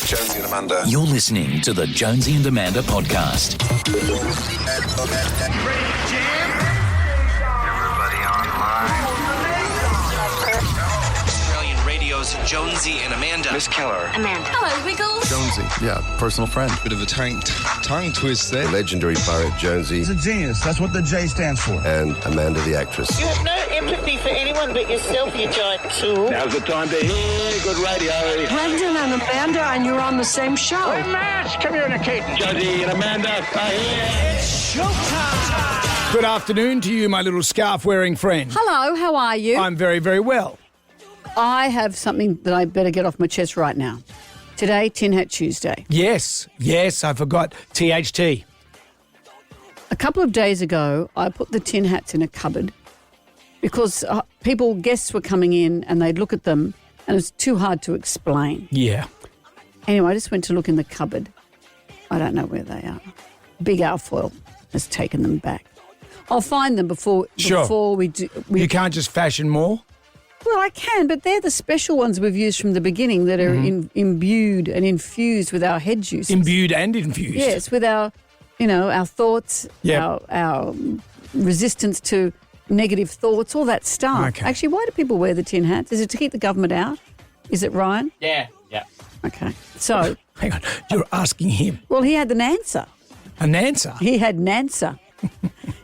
Jonesy and Amanda. You're listening to the Jonesy and Amanda podcast. Everybody online. Australian radio's Jonesy and Amanda. Miss Keller. Amanda. Hello, Wiggles. Jonesy, yeah, personal friend. Bit of a tongue twist there. The legendary pirate Jonesy. He's a genius. That's what the J stands for. And Amanda the actress. You have no empathy for anyone but yourself, you giant tool. Now's the time to hear good radio. Brendan and Amanda, and you're on the same show. We're mass communicating. Jonesy and Amanda are here. It's showtime! Good afternoon to you, my little scarf-wearing friend. Hello, how are you? I'm very, very well. I have something that I better get off my chest right now. Today, Tin Hat Tuesday. Yes, I forgot THT. A couple of days ago, I put the tin hats in a cupboard because guests were coming in and they'd look at them and it was too hard to explain. Yeah. Anyway, I just went to look in the cupboard. I don't know where they are. Big Alfoil has taken them back. I'll find them before we do. You can't just fashion more? Well, I can, but they're the special ones we've used from the beginning that are imbued and infused with our head juices. Imbued and infused? Yes, with our thoughts, Yep. our resistance to negative thoughts, all that stuff. Okay. Actually, why do people wear the tin hats? Is it to keep the government out? Is it, Ryan? Yeah. Okay. So, Hang on, you're asking him. well, he had an answer. An answer? He had an answer.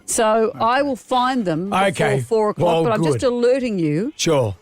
So I will find them before Okay. 4 o'clock, Well, but I'm just good. alerting you Sure.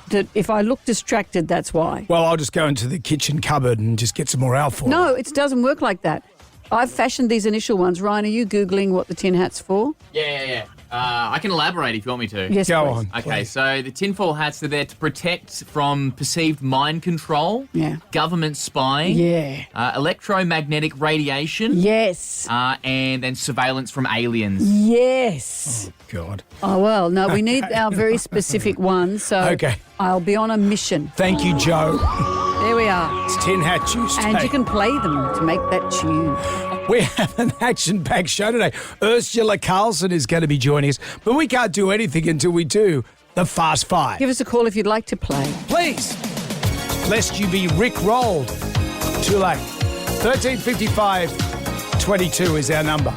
that if I look distracted, that's why. Well, I'll just go into the kitchen cupboard and just get some more Alfoil. No, it doesn't work like that. I've fashioned these initial ones. Ryan, are you Googling what the tin hat's for? Yeah. I can elaborate if you want me to. Yes, Go please. on. Okay, please. so the tinfoil hats are there to protect from perceived mind control, Yeah. government spying, Yeah. electromagnetic radiation, Yes. and then surveillance from aliens. Yes. God. Oh, well, no, we need our very specific ones, so Okay. I'll be on a mission. Thank you, Joe. There we are. It's Tin Hat Tuesday. And you can play them to make that tune. We have an action-packed show today. Ursula Carlson is going to be joining us, but we can't do anything until we do the Fast Five. Give us a call if you'd like to play. Please, lest you be Rick-rolled. Too late. 1355 22 is our number.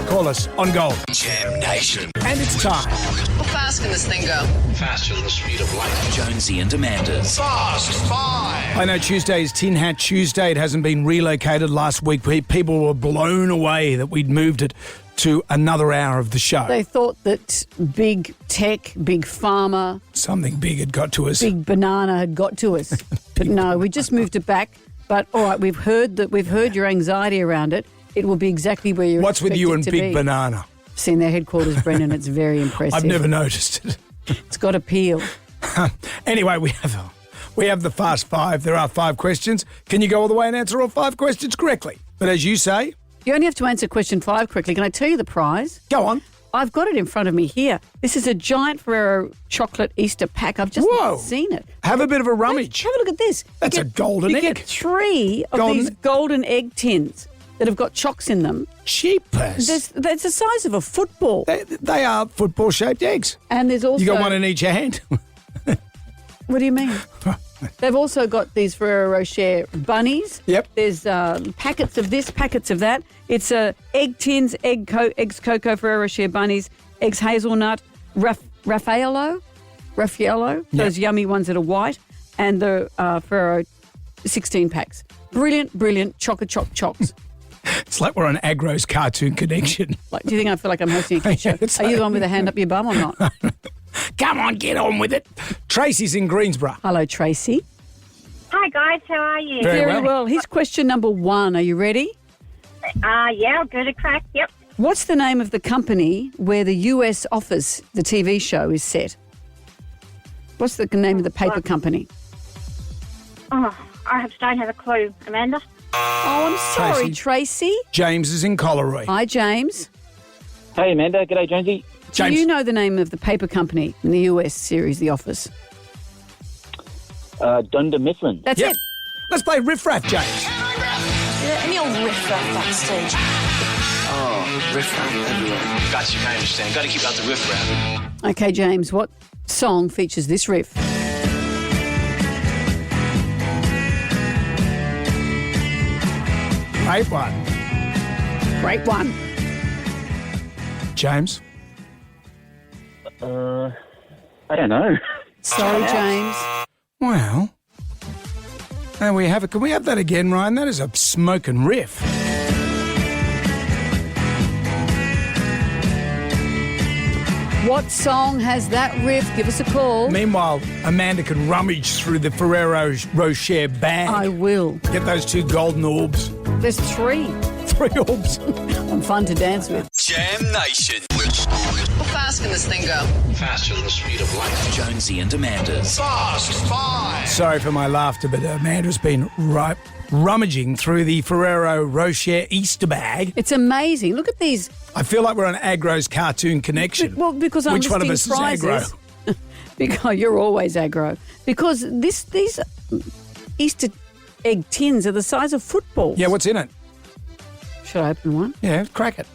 Call us on Gold. Jam Nation. And it's time. How fast can this thing go? Faster than the speed of light. Jonesy and Amanda's Fast Five. I know Tuesday is Tin Hat Tuesday. It hasn't been relocated last week. People were blown away that we'd moved it to another hour of the show. They thought that big tech, big pharma, Something big had got to us. big banana had got to us. But no, we just moved it back. But all right, we've heard your anxiety around it. It will be exactly where you're What's with you and to Big be. Banana? Seen their headquarters, Brendan. It's very impressive. I've never noticed it. It's got appeal. Anyway, we have the Fast Five. There are 5 questions. Can you go all the way and answer all 5 questions correctly? But as you say, You only have to answer question 5 correctly. Can I tell you the prize? go on. I've got it in front of me here. This is a giant Ferrero chocolate Easter pack. I've just Whoa. not seen it. Have a bit of a rummage. Have a look at this. That's a golden egg. You get 3 of Golden- these golden egg tins that have got chocks in them. Cheapers. That's the size of a football. They are football-shaped eggs. And there's also... You got one in each hand. What do you mean? They've also got these Ferrero Rocher bunnies. Yep. There's packets of this, packets of that. It's egg tins, eggs cocoa, Ferrero Rocher bunnies, eggs hazelnut, Raffaello, those yummy ones that are white, and the Ferrero 16 packs. Brilliant chocks. It's like we're on Agro's Cartoon Connection. Like, do you think I feel like I'm hosting a kid show? It's Are you the one with a hand up your bum or not? Come on, get on with it. Tracy's in Greensborough. Hello, Tracy. Hi, guys. How are you? Very well. Here's question number 1. Are you ready? Yeah, I'll give it a crack. Yep. What's the name of the company where the US Office, the TV show, is set? What's the name of the paper company? Oh, don't have a clue, Amanda. Oh, I'm sorry, Tracy. James is in Coleroy. Hi, James. Hey, Amanda. G'day, Jonesy. Do you know the name of the paper company in the US series, The Office? Dunder Mifflin. That's it. Let's play Riff Raff, James. Any old riff-raff backstage? Oh, riff-raff everywhere. Got you, I understand. Got to keep out the riff-raff. Okay, James, what song features this riff? Great one. Great one. James? I don't know. Sorry, James. Well, there we have it. Can we have that again, Ryan? That is a smoking riff. What song has that riff? Give us a call. Meanwhile, Amanda can rummage through the Ferrero Rocher bag. I will. Get those 2 golden orbs. There's 3. 3 orbs. I'm fun to dance with. Jam Nation. How fast can this thing go? Faster than the speed of light. Jonesy and Amanda's. Fast 5. Sorry for my laughter, but Amanda's been rummaging through the Ferrero Rocher Easter bag. It's amazing. Look at these. I feel like we're on Agro's Cartoon Connection. Well, because I'm Which one of us listing is prizes. aggro? Because you're always aggro. Because these Easter egg tins are the size of footballs. Yeah, what's in it? Should I open one? Yeah, crack it.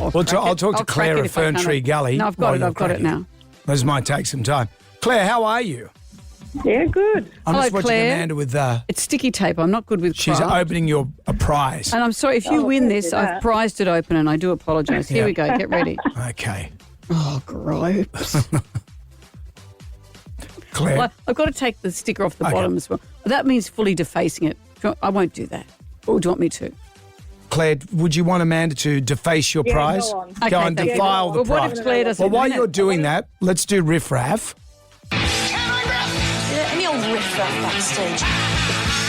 I'll I'll crack talk to I'll Claire crack of if I Fern can't. Tree Gully. No, I've got while it. you're I've got it cracking. now. This might take some time. Claire, how are you? Yeah, good. I'm just Hello, watching Claire. Amanda with... It's sticky tape. I'm not good with she's craft. opening a prize. And I'm sorry, if you win don't this, do I've that. prized it open and I do apologise. Here Yeah. we go. Get ready. Okay. Oh, gross. Claire, Well, I've got to take the sticker off the Okay. bottom as well. But that means fully defacing it. I won't do that. Or do you want me to? Claire, would you want Amanda to deface your Yeah, prize? go on. Okay, Go and thank you. defile the Well, what prize. if Claire doesn't Well, while win you're it? doing that, let's do riff raff. Yeah, any old riff raff backstage.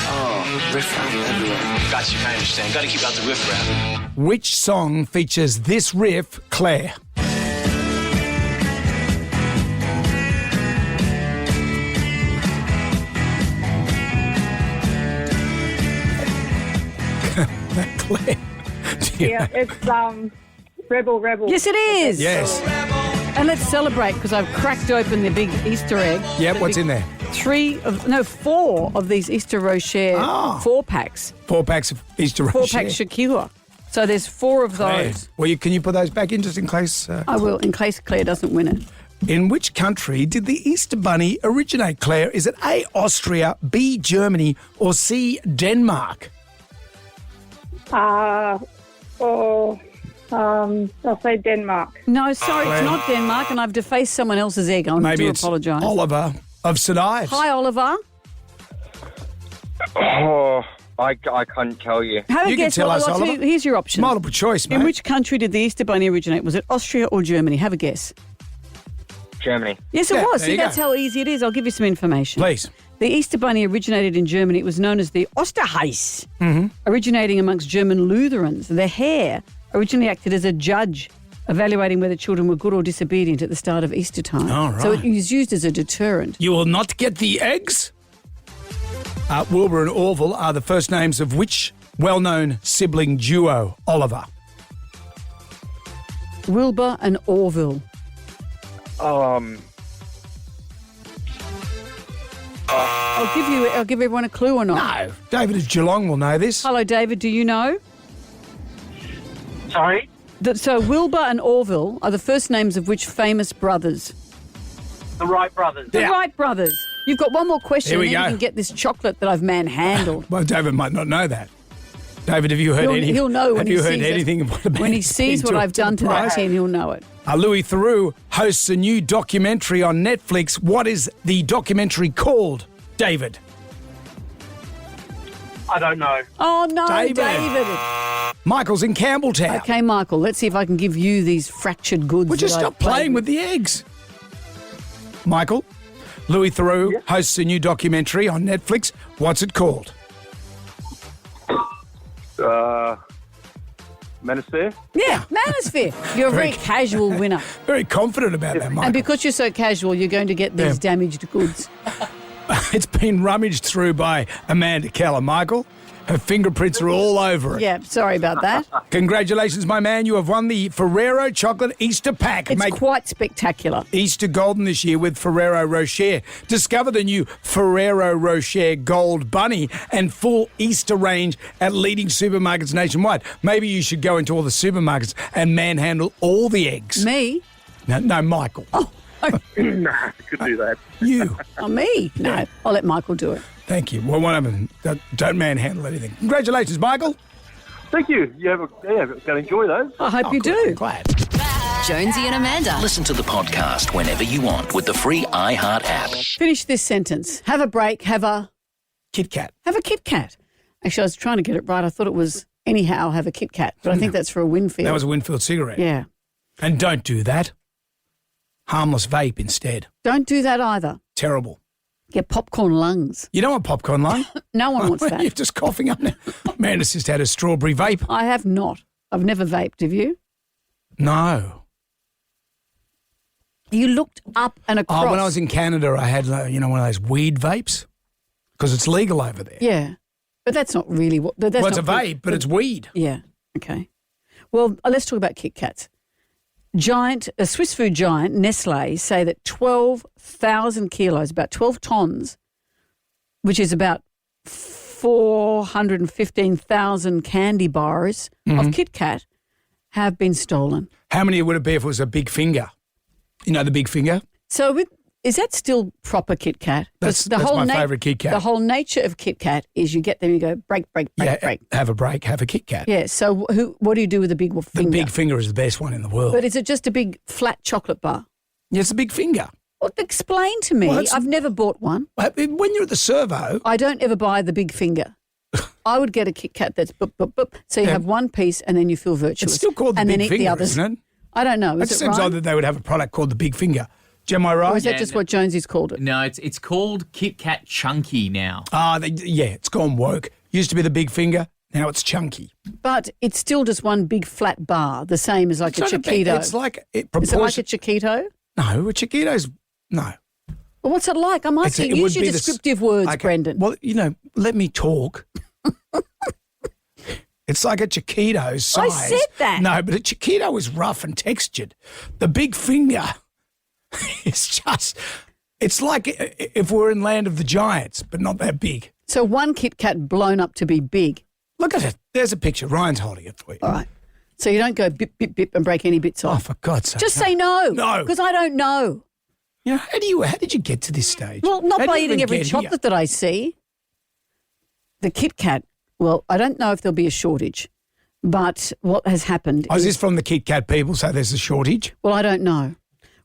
Oh, riff-raff everywhere. Got you, I understand. Got to keep out the riff-raff. Which song features this riff, Claire? Claire. do you Yeah, know? it's Rebel. Yes, it is. Yes. And let's celebrate because I've cracked open the big Easter egg. Yep, what's in there? 4 of these Easter Rocher Ah. 4-packs. 4 packs of Easter Rocher. 4-pack Shakira. So there's 4 of Claire. those. Well, can you put those back in just in case? I will, in case Claire doesn't win it. In which country did the Easter Bunny originate, Claire? Is it A, Austria, B, Germany, or C, Denmark? I'll say Denmark. No, sorry, it's not Denmark, and I've defaced someone else's egg. I Maybe do it's apologise. Oliver of St Ives. Hi, Oliver. Oh, I can't tell you. Have a You can guess. tell us, I'll tell Oliver. you- Here's your option. Multiple choice, mate. In which country did the Easter Bunny originate? Was it Austria or Germany? Have a guess. Germany. Yes, it Yeah, was. there See, you that's go. how easy it is. I'll give you some information. Please. The Easter Bunny originated in Germany. It was known as the Osterheiss, originating amongst German Lutherans. The hare originally acted as a judge, evaluating whether children were good or disobedient at the start of Easter time. All right. So it was used as a deterrent. You will not get the eggs. Wilbur and Orville are the first names of which well-known sibling duo, Oliver? Wilbur and Orville. I'll give everyone a clue or not. No. David of Geelong will know this. Hello, David. Do you know? Sorry? So Wilbur and Orville are the first names of which famous brothers? The Wright brothers. The Wright brothers. You've got one more question, Here we and then go. you can get this chocolate that I've manhandled. Well, David might not know that. David, have you heard anything? He'll know when Have he you heard sees it. anything about When he sees what I've done to that tin, he'll know it. Louis Theroux hosts a new documentary on Netflix. What is the documentary called, David? I don't know. Oh, no, David. Michael's in Campbelltown. Okay, Michael, let's see if I can give you these fractured goods. Would you that I've stop playing played with the eggs? Michael, Louis Theroux hosts a new documentary on Netflix. What's it called? Manosphere? Yeah, Manosphere. You're a very casual winner. Very confident about that, Michael. And because you're so casual, you're going to get these damaged goods. It's been rummaged through by Amanda Keller. Michael, her fingerprints are all over it. Yeah, sorry about that. Congratulations, my man. You have won the Ferrero Chocolate Easter Pack. It's Make quite spectacular. Easter golden this year with Ferrero Rocher. Discover the new Ferrero Rocher Gold Bunny and full Easter range at leading supermarkets nationwide. Maybe you should go into all the supermarkets and manhandle all the eggs. Me? No, Michael. Oh, Nah, could do that. You. oh me? No, I'll let Michael do it. Thank you. Well, one of them, don't manhandle anything. Congratulations, Michael. Thank you. Going to enjoy those. I hope you good. do. I'm glad. Jonesy and Amanda. Listen to the podcast whenever you want with the free iHeart app. Finish this sentence. Have a break. Have a Kit Kat. Have a Kit Kat. Actually, I was trying to get it right. I thought it was anyhow have a Kit Kat, but I think that's for a Winfield. That was a Winfield cigarette. Yeah. And don't do that. Harmless vape instead. Don't do that either. Terrible. Get popcorn lungs. You don't want popcorn lung? No one wants that. You're just coughing up now. Amanda's just had a strawberry vape. I have not. I've never vaped. Have you? No. You looked up and across. Oh, when I was in Canada, I had, one of those weed vapes because it's legal over there. Yeah. But that's not really what... That's Well, it's a not vape, but it's weed. Yeah. Okay. Well, let's talk about Kit Kats. A Swiss food giant, Nestle, say that 12,000 kilos, about 12 tons, which is about 415,000 candy bars of Kit Kat, have been stolen. How many would it be if it was a big finger? You know the big finger? So is that still proper Kit Kat? That's my favourite Kit Kat. The whole nature of Kit Kat is you get them, you go break, break. Have a break, have a Kit Kat. Yeah, so what do you do with the big finger? The big finger is the best one in the world. But is it just a big flat chocolate bar? Yeah, it's a big finger. Well, explain to me. Well, I've never bought one. When you're at the servo... I don't ever buy the big finger. I would get a Kit Kat that's boop, boop, boop. So you have one piece and then you feel virtuous. It's still called the and big then eat finger, the others. isn't it? I don't know. It seems odd that they would have a product called the big finger. Am I right? Or is that just what Jonesy's called it? No, it's called Kit Kat Chunky now. It's gone woke. Used to be the big finger, now it's chunky. But it's still just one big flat bar, the same as like a Chiquito. It's like... Is it like a Chiquito? No, a Chiquito's... No. Well, what's it like? I'm asking. Use your descriptive words, okay. Brendan. Well, let me talk. It's like a Chiquito's size. I said that. No, but a Chiquito is rough and textured. The big finger is just... It's like if we're in Land of the Giants, but not that big. So one Kit Kat blown up to be big. Look at it. There's a picture. Ryan's holding it for you. All right. So you don't go bip, bip, bip and break any bits off? Oh, for God's sake. Just say no. No. Because I don't know. How did you get to this stage? Well, not by eating every chocolate that I see. The Kit Kat, well, I don't know if there'll be a shortage, but what has happened is this from the Kit Kat people, so there's a shortage? Well, I don't know.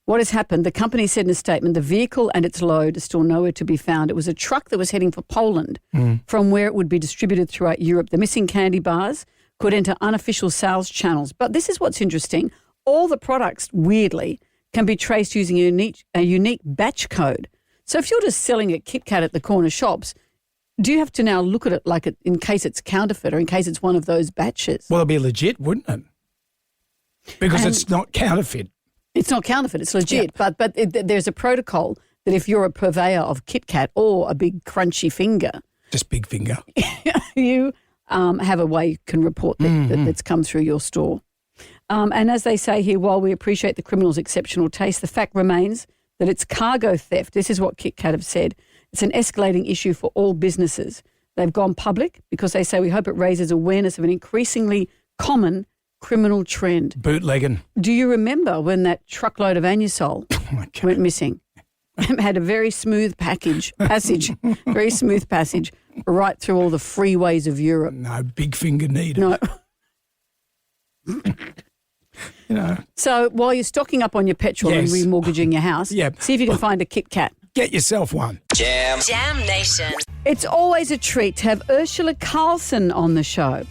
What has happened, the company said in a statement, the vehicle and its load are still nowhere to be found. It was a truck that was heading for Poland from where it would be distributed throughout Europe. The missing candy bars could enter unofficial sales channels. But this is what's interesting. All the products, weirdly, can be traced using a unique batch code. So if you're just selling a Kit Kat at the corner shops, do you have to now look at it like in case it's counterfeit or in case it's one of those batches? Well, it'd be legit, wouldn't it? Because it's not counterfeit. It's not counterfeit, it's legit. Yeah. But there's a protocol that if you're a purveyor of Kit Kat or a big crunchy finger. Just big finger. You have a way you can report that's come through your store. And as they say here, while we appreciate the criminal's exceptional taste, the fact remains that it's cargo theft. This is what Kit Kat have said. It's an escalating issue for all businesses. They've gone public because they say we hope it raises awareness of an increasingly common criminal trend. Bootlegging. Do you remember when that truckload of Anusol went missing? It had a very smooth passage right through all the freeways of Europe. No, big finger needed. No. So while you're stocking up on your petrol and remortgaging your house, see if you can find a Kit Kat. Get yourself one. Jam Nation. It's always a treat to have Ursula Carlson on the show.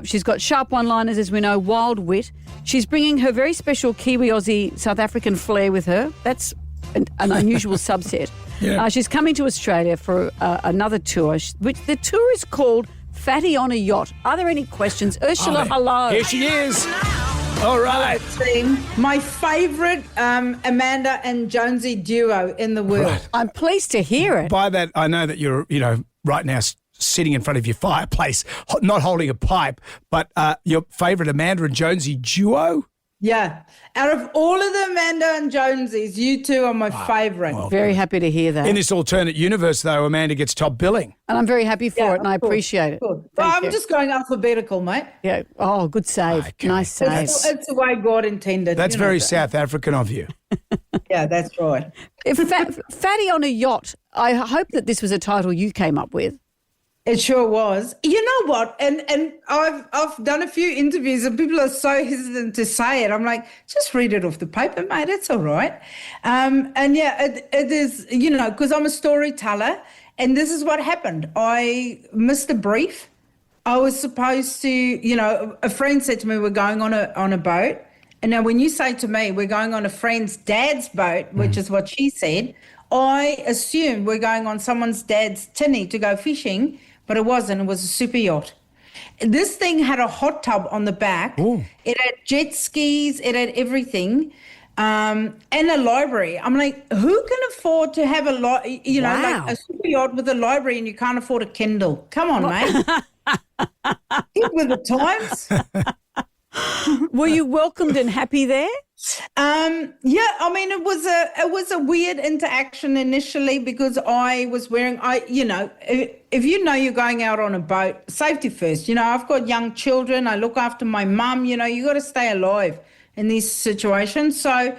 She's got sharp one-liners, as we know, wild wit. She's bringing her very special Kiwi Aussie South African flair with her. That's an unusual subset. Yeah. She's coming to Australia for another tour, which the tour is called Fatty on a Yacht. Are there any questions? Ursula, hello. Here she is. All right. Team, my favourite Amanda and Jonesy duo in the world. Right. I'm pleased to hear it. By that, I know that you're, right now sitting in front of your fireplace, not holding a pipe, but your favourite Amanda and Jonesy duo? Yeah. Out of all of the Amanda and Jonesies, you two are my favourite. well, Very happy to hear that. In this alternate universe, though, Amanda gets top billing. And I'm very happy for it, and I appreciate it. Good. Thank Well, I'm you. just going alphabetical, mate. Yeah. Oh, good save. Okay. Nice save. It's the way God intended. That's you know very that. South African of you. Yeah, that's right. If Fatty on a yacht, I hope that this was a title you came up with. It sure was. You know what? And I've done a few interviews and people are so hesitant to say it. I'm like, just read it off the paper, mate. It's all right. And yeah, it is, you know, because I'm a storyteller and this is what happened. I missed a brief. I was supposed to, you know, a friend said to me, we're going on a boat. And now when you say to me, we're going on a friend's dad's boat, which is what she said, I assumed we're going on someone's dad's tinny to go fishing. But it wasn't. It was a super yacht. This thing had a hot tub on the back. Ooh. It had jet skis. It had everything, and a library. I'm like, who can afford to have like a super yacht with a library, and you can't afford a Kindle? Come on, mate. Get with the times. Were you welcomed and happy there? Yeah, I mean, it was a weird interaction initially because I was wearing, if you know you're going out on a boat, safety first. You know, I've got young children. I look after my mum. You know, you got to stay alive in these situations. So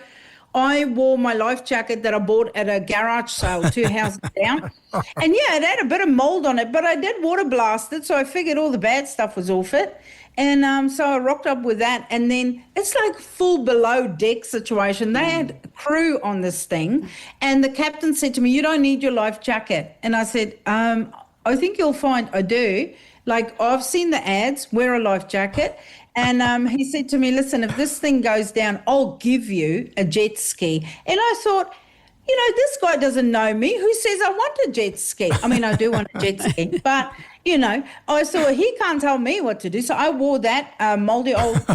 I wore my life jacket that I bought at a garage sale 2 houses down. And yeah, it had a bit of mold on it, but I did water blast it. So I figured all the bad stuff was off it. And so I rocked up with that. And then it's like full below deck situation. They had crew on this thing. And the captain said to me, you don't need your life jacket. And I said, I think you'll find I do. Like, I've seen the ads, wear a life jacket. And he said to me, listen, if this thing goes down, I'll give you a jet ski. And I thought, you know, this guy doesn't know me. Who says I want a jet ski? I mean, I do want a jet ski, but, you know, I thought he can't tell me what to do. So I wore that moldy old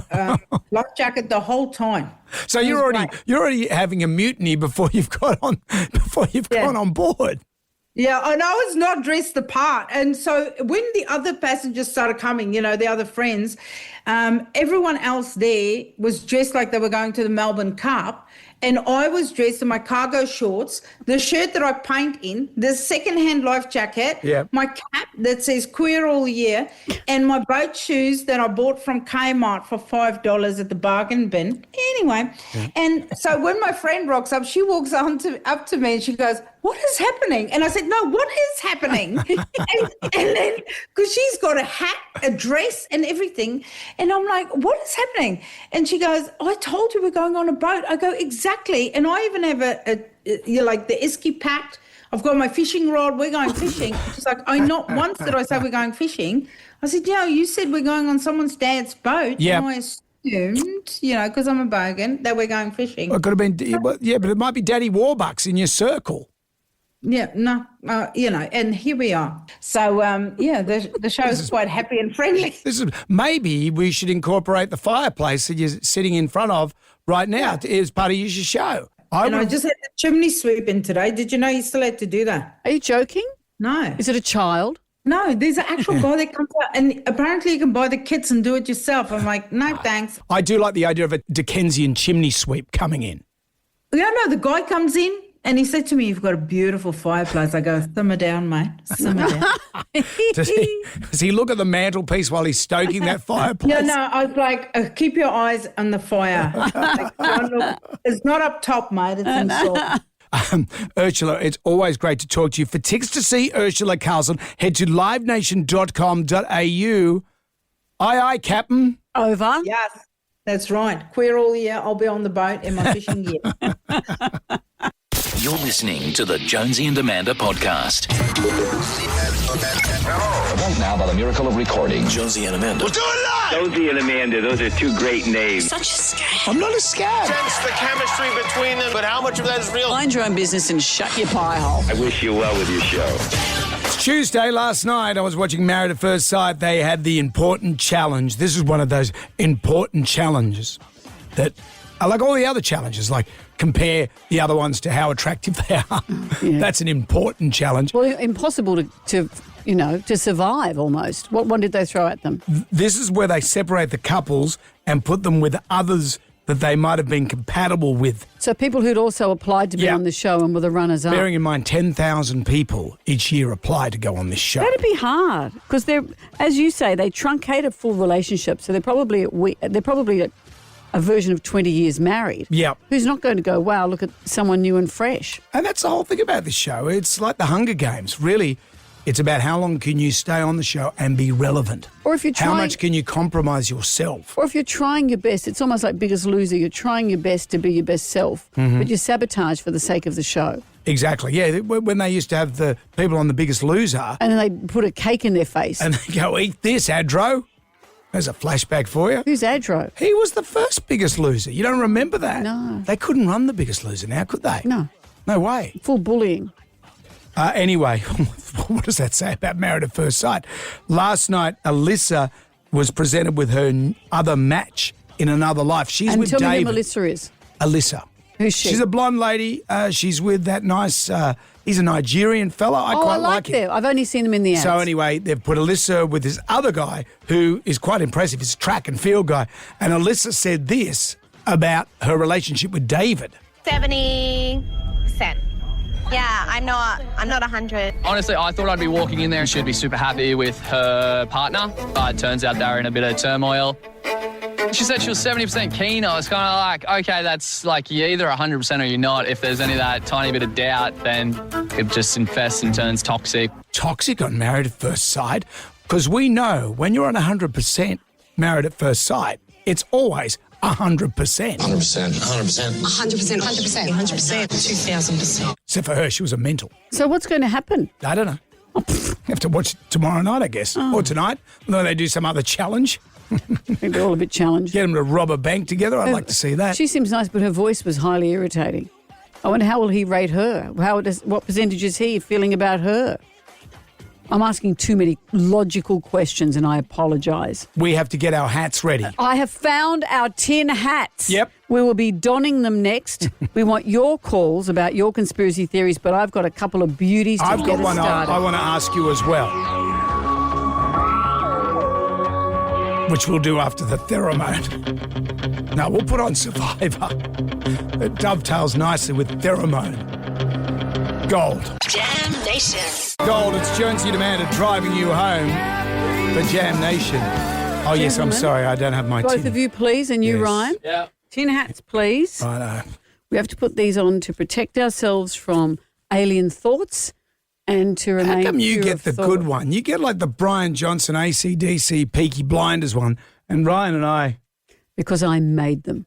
life jacket the whole time. So you're already having a mutiny before you've gone on board. Yeah, and I was not dressed the part. And so when the other passengers started coming, you know, the other friends, everyone else there was dressed like they were going to the Melbourne Cup. And I was dressed in my cargo shorts, the shirt that I paint in, the second-hand life jacket, my cap that says queer all year, and my boat shoes that I bought from Kmart for $5 at the bargain bin. Anyway, and so when my friend rocks up, she walks up to me and she goes, what is happening? And I said, no, what is happening? and then, because she's got a hat, a dress and everything. And I'm like, what is happening? And she goes, I told you we're going on a boat. I go, exactly. And I even have like the esky packed. I've got my fishing rod. We're going fishing. She's like, not once did I say we're going fishing. I said, yeah, you said we're going on someone's dad's boat. Yeah. And I assumed, you know, because I'm a bogan, that we're going fishing. Well, it could have been, but it might be Daddy Warbucks in your circle. Yeah, no, you know, and here we are. So, the show is quite happy and friendly. Maybe we should incorporate the fireplace that you're sitting in front of right now as part of your show. I just had the chimney sweep in today. Did you know you still had to do that? Are you joking? No. Is it a child? No, there's an actual guy that comes out, and apparently you can buy the kits and do it yourself. I'm like, no, thanks. I do like the idea of a Dickensian chimney sweep coming in. Yeah, no, the guy comes in. And he said to me, you've got a beautiful fireplace. I go, simmer down, mate. Simmer down. Does he look at the mantelpiece while he's stoking that fireplace? Yeah, no, I was like, keep your eyes on the fire. It's not up top, mate. It's inside. Ursula, it's always great to talk to you. For tickets to see Ursula Carlson, head to livenation.com.au. Aye, Captain. Over. Yes, that's right. Queer all year. I'll be on the boat in my fishing gear. You're listening to the Jonesy and Amanda podcast. Right now, by the miracle of recording, Jonesy and Amanda. We'll do it live! Jonesy and Amanda, those are two great names. Such a scam. I'm not a scab. Sense the chemistry between them, but how much of that is real? Mind your own business and shut your pie hole. I wish you well with your show. It's Tuesday. Last night I was watching Married at First Sight. They had the important challenge. This is one of those important challenges that are like all the other challenges, like compare the other ones to how attractive they are. Yeah. That's an important challenge. Well, impossible to survive almost. What one did they throw at them? This is where they separate the couples and put them with others that they might have been compatible with. So people who'd also applied to be on the show and were the runners-up. Bearing in mind 10,000 people each year apply to go on this show. That'd be hard because they're, as you say, they truncate a full relationship. So they're probably a version of 20 years married. Yep. Who's not going to go, wow, look at someone new and fresh. And that's the whole thing about this show. It's like the Hunger Games. Really, it's about how long can you stay on the show and be relevant. Or if you're how much can you compromise yourself? Or if you're trying your best, it's almost like Biggest Loser. You're trying your best to be your best self, but you sabotage for the sake of the show. Exactly, yeah. When they used to have the people on The Biggest Loser. And then they put a cake in their face. And they go, eat this, Adro. There's a flashback for you. Who's Adro? He was the first Biggest Loser. You don't remember that? No. They couldn't run The Biggest Loser now, could they? No. No way. Full bullying. Anyway, what does that say about Married at First Sight? Last night, Alyssa was presented with her other match in another life. She's with David. And tell me who Alyssa is. Alyssa. Who's she? She's a blonde lady. She's with that nice, he's a Nigerian fella. I quite like him. I've only seen them in the ads. So anyway, they've put Alyssa with this other guy who is quite impressive. He's a track and field guy. And Alyssa said this about her relationship with David. 70%. Yeah, I'm not 100. Honestly, I thought I'd be walking in there and she'd be super happy with her partner, but it turns out they're in a bit of turmoil. She said she was 70% keen. I was kind of like, okay, that's like you're either 100% or you're not. If there's any of that tiny bit of doubt, then it just infests and turns toxic. Toxic on Married at First Sight? Because we know when you're on 100% Married at First Sight, it's always 100%. 100%. 100%. 100%. 100%. 100%. 2,000%. Except for her, she was a mental. So what's going to happen? I don't know. Have to watch it tomorrow night, I guess. Or tonight. Although they do some other challenge. They're all a bit challenged. Get them to rob a bank together. I'd like to see that. She seems nice, but her voice was highly irritating. I wonder how will he rate her? What percentage is he feeling about her? I'm asking too many logical questions and I apologise. We have to get our hats ready. I have found our tin hats. Yep. We will be donning them next. We want your calls about your conspiracy theories, but I've got a couple of beauties to get us started. I've got one I want to ask you as well, which we'll do after the pheromone. No, we'll put on Survivor. It dovetails nicely with pheromone. Gold. Jam Nation. Gold, it's Jonesy and Amanda driving you home for Jam Nation. Oh, yes, I'm sorry, I don't have my Both tin. of you, please, and you, Yes. Ryan. Yeah. Tin hats, please. I know. We have to put these on to protect ourselves from alien thoughts and to remain How come you pure get of the thought. good one? You get like the Brian Johnson AC/DC Peaky Blinders one, and Ryan and I... Because I made them.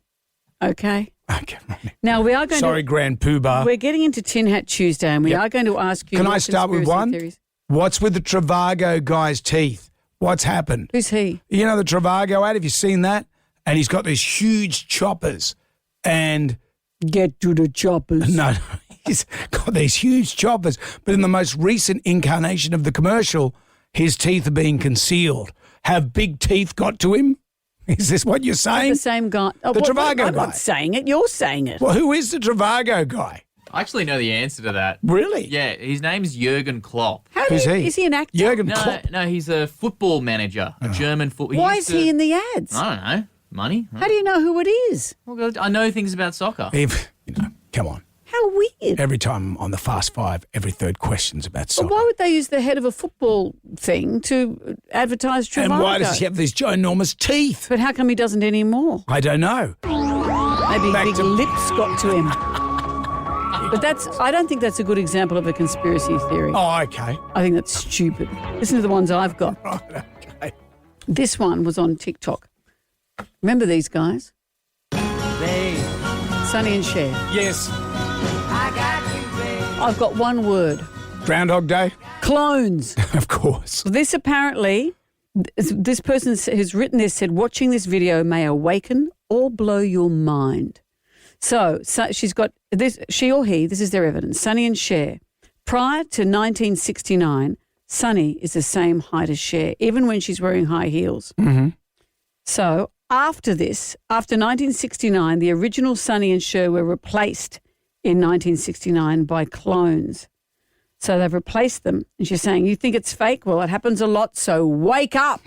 Okay? Okay. Now, we are going Sorry, to... Grand Poobah. We're getting into Tin Hat Tuesday, and we are going to ask you... Can your I start with conspiracy one? theories. What's with the Trivago guy's teeth? What's happened? Who's he? You know the Trivago ad? Have you seen that? And he's got these huge choppers and... Get to the choppers. No, he's got these huge choppers. But in the most recent incarnation of the commercial, his teeth are being concealed. Have big teeth got to him? Is this what you're saying? The same guy. Oh, The Trivago I'm guy. not saying it. You're saying it. Well, who is the Trivago guy? I actually know the answer to that. Really? Yeah, his name's Jurgen Klopp. Who's he? Is he an actor? Jurgen No, Klopp. no, he's a football manager, a German football. Why is he in the ads? I don't know. Money? How do you know who it is? Well, I know things about soccer. Come on. How weird. Every time on the Fast Five, every third question's about soccer. But why would they use the head of a football thing to advertise Trivago? And why does he have these ginormous teeth? But how come he doesn't anymore? I don't know. Maybe Back big to- lips got to him. But I don't think that's a good example of a conspiracy theory. Oh, okay. I think that's stupid. Listen to the ones I've got. Right, okay. This one was on TikTok. Remember these guys? Sonny and Cher. Yes. I've got one word. Groundhog Day? Clones. Of course. This apparently, this person who's written this said, watching this video may awaken or blow your mind. So she's got this, she or he, this is their evidence, Sonny and Cher. Prior to 1969, Sonny is the same height as Cher, even when she's wearing high heels. Mm-hmm. So after this, after 1969, the original Sonny and Cher were replaced in 1969 by clones. So they've replaced them. And she's saying, you think it's fake? Well, it happens a lot, so wake up.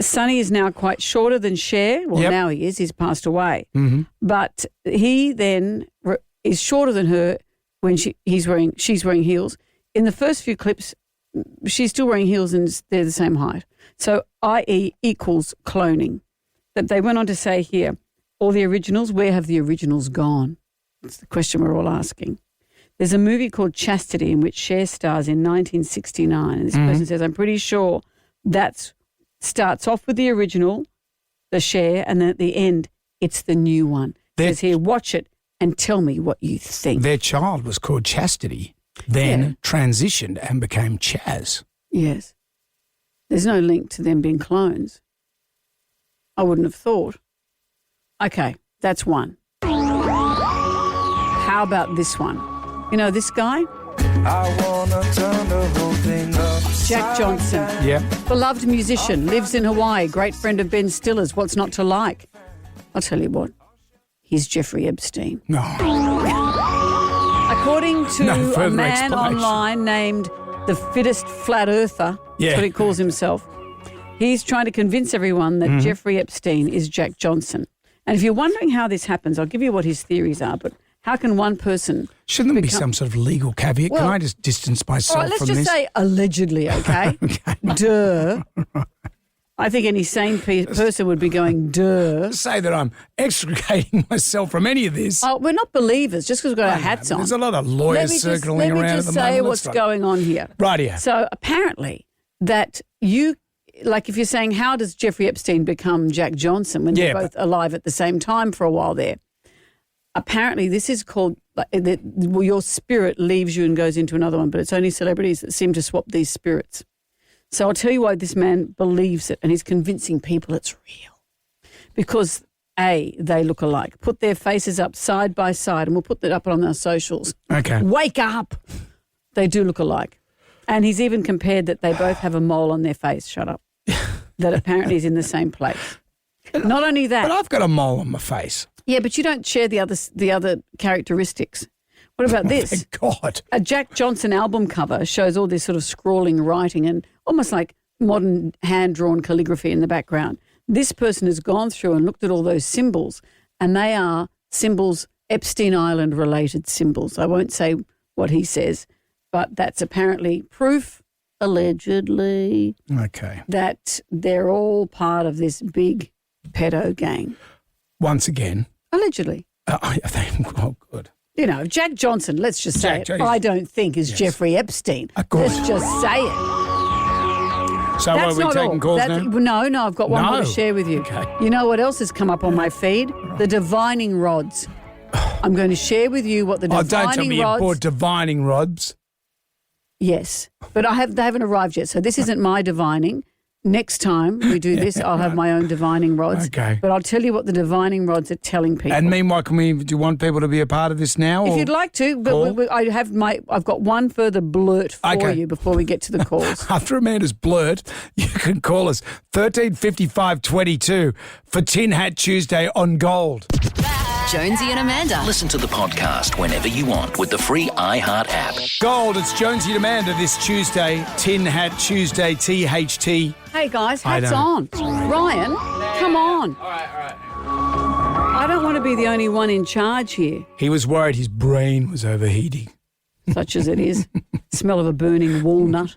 Sonny is now quite shorter than Cher. Well, now he is. He's passed away. Mm-hmm. But he then is shorter than her when she's wearing heels. In the first few clips, she's still wearing heels and they're the same height. So, i.e. equals cloning. But they went on to say here, all the originals, where have the originals gone? That's the question we're all asking. There's a movie called Chastity in which Cher stars in 1969. And this person says, I'm pretty sure that starts off with the original, the Cher, and then at the end, it's the new one. It says here, watch it and tell me what you think. Their child was called Chastity, then transitioned and became Chaz. Yes. There's no link to them being clones. I wouldn't have thought. Okay, that's one. How about this one? You know this guy? I wanna turn the whole thing up. Jack Johnson. Yeah. Beloved musician, lives in Hawaii, great friend of Ben Stiller's. What's not to like? I'll tell you what. He's Jeffrey Epstein. No. According to a man explanation. online named the fittest flat earther, that's what he calls himself, he's trying to convince everyone that Jeffrey Epstein is Jack Johnson. And if you're wondering how this happens, I'll give you what his theories are, but how can one person... Shouldn't there be some sort of legal caveat? Well, can I just distance myself all right, from let's this? just say allegedly, okay? Duh. I think any sane person would be going, duh. Say that I'm extricating myself from any of this. Oh, we're not believers just because we've got our hats on. There's a lot of lawyers circling around at the moment. Let me just say what's going on here. Rightio. So apparently that you, like if you're saying how does Jeffrey Epstein become Jack Johnson when they're both alive at the same time for a while there? Apparently this is called, your spirit leaves you and goes into another one, but it's only celebrities that seem to swap these spirits. So I'll tell you why this man believes it and he's convincing people it's real. Because, A, they look alike. Put their faces up side by side and we'll put that up on our socials. Okay. Wake up! They do look alike. And he's even compared that they both have a mole on their face. Shut up. That apparently is in the same place. Not only that. But I've got a mole on my face. Yeah, but you don't share the other characteristics. What about this? Thank God. A Jack Johnson album cover shows all this sort of scrawling writing and almost like modern hand-drawn calligraphy in the background. This person has gone through and looked at all those symbols, and they are symbols, Epstein Island-related symbols. I won't say what he says, but that's apparently proof, allegedly, that they're all part of this big pedo gang. Once again. Allegedly. Oh, good. You know, Jack Johnson, let's just say it, I don't think is Jeffrey Epstein. Let's just say it. So are we taking calls now? No, I've got one more to share with you. Okay. You know what else has come up on my feed? The divining rods. I'm going to share with you what the divining rods... don't tell me you bought divining rods. Yes, but they haven't arrived yet, so this isn't my divining. Next time we do this, I'll have my own divining rods. Okay. But I'll tell you what the divining rods are telling people. And meanwhile, do you want people to be a part of this now? If you'd like to, but I've got one further blurt for you before we get to the calls. After Amanda's blurt, you can call us 135522 for Tin Hat Tuesday on Gold. Jonesy and Amanda. Listen to the podcast whenever you want with the free iHeart app. Gold, it's Jonesy and Amanda this Tuesday, Tin Hat Tuesday, THT. Hey guys, hats on. Ryan, come on. All right. I don't want to be the only one in charge here. He was worried his brain was overheating. Such as it is. Smell of a burning walnut.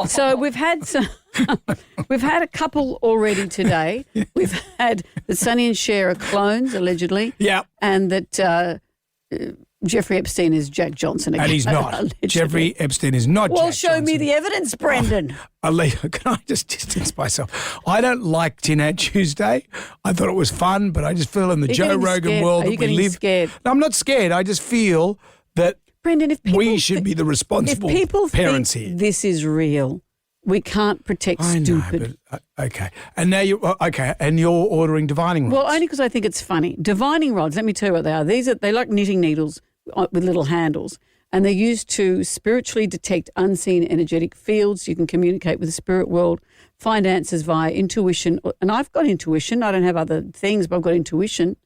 So we've had a couple already today. We've had that Sonny and Cher are clones, allegedly. Yeah. And that Jeffrey Epstein is Jack Johnson again. And he's not. Allegedly. Jeffrey Epstein is not Jack Johnson. Well, show me the evidence, Brendan. Alita, can I just distance myself? I don't like Tin Hat Tuesday. I thought it was fun, but I just feel in the Joe Rogan world that we live. Scared? No, I'm not scared. I just feel that Brendan, if we should be the responsible parents here. This is real. We can't protect stupid. But, okay. And now and you're ordering divining rods. Well, only because I think it's funny. Divining rods, let me tell you what they are. They're like knitting needles with little handles, and they're used to spiritually detect unseen energetic fields. You can communicate with the spirit world, find answers via intuition. And I've got intuition. I don't have other things, but I've got intuition.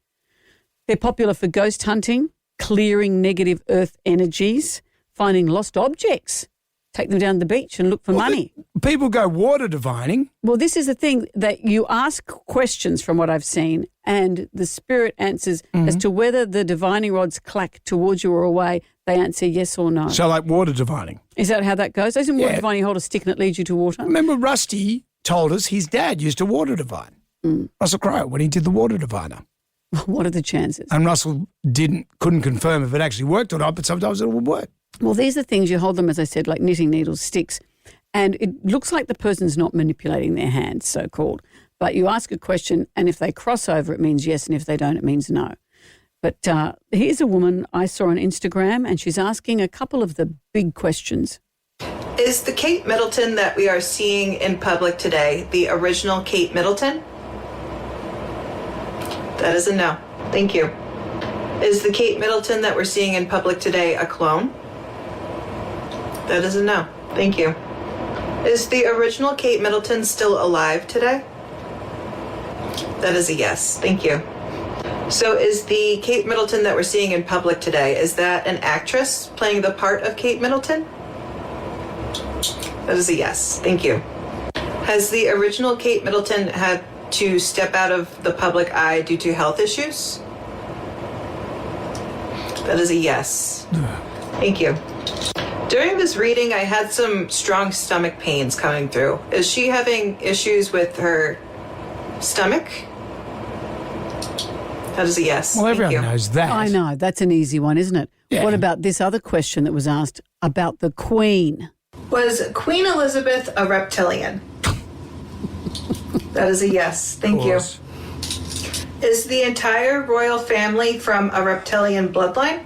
They're popular for ghost hunting, clearing negative earth energies, finding lost objects, take them down to the beach and look for money. People go water divining. Well, this is the thing that you ask questions from what I've seen, and the spirit answers as to whether the divining rods clack towards you or away. They answer yes or no. So like water divining. Is that how that goes? Doesn't water divining hold a stick and it leads you to water? Remember Rusty told us his dad used to water divine. Russell Crowe, when he did the water diviner. What are the chances? And Russell couldn't confirm if it actually worked or not, but sometimes it would work. Well, these are things you hold them, as I said, like knitting needles, sticks, and it looks like the person's not manipulating their hands, so-called. But you ask a question, and if they cross over, it means yes, and if they don't, it means no. But here's a woman I saw on Instagram, and she's asking a couple of the big questions. Is the Kate Middleton that we are seeing in public today the original Kate Middleton? That is a no. Thank you. Is the Kate Middleton that we're seeing in public today a clone? That is a no. Thank you. Is the original Kate Middleton still alive today? That is a yes. Thank you. So is the Kate Middleton that we're seeing in public today, is that an actress playing the part of Kate Middleton? That is a yes. Thank you. Has the original Kate Middleton had to step out of the public eye due to health issues? That is a yes. Thank you. During this reading, I had some strong stomach pains coming through. Is she having issues with her stomach? That is a yes. Well, everyone knows that. I know. That's an easy one, isn't it? Yeah. What about this other question that was asked about the Queen? Was Queen Elizabeth a reptilian? That is a yes. Thank you. Is the entire royal family from a reptilian bloodline?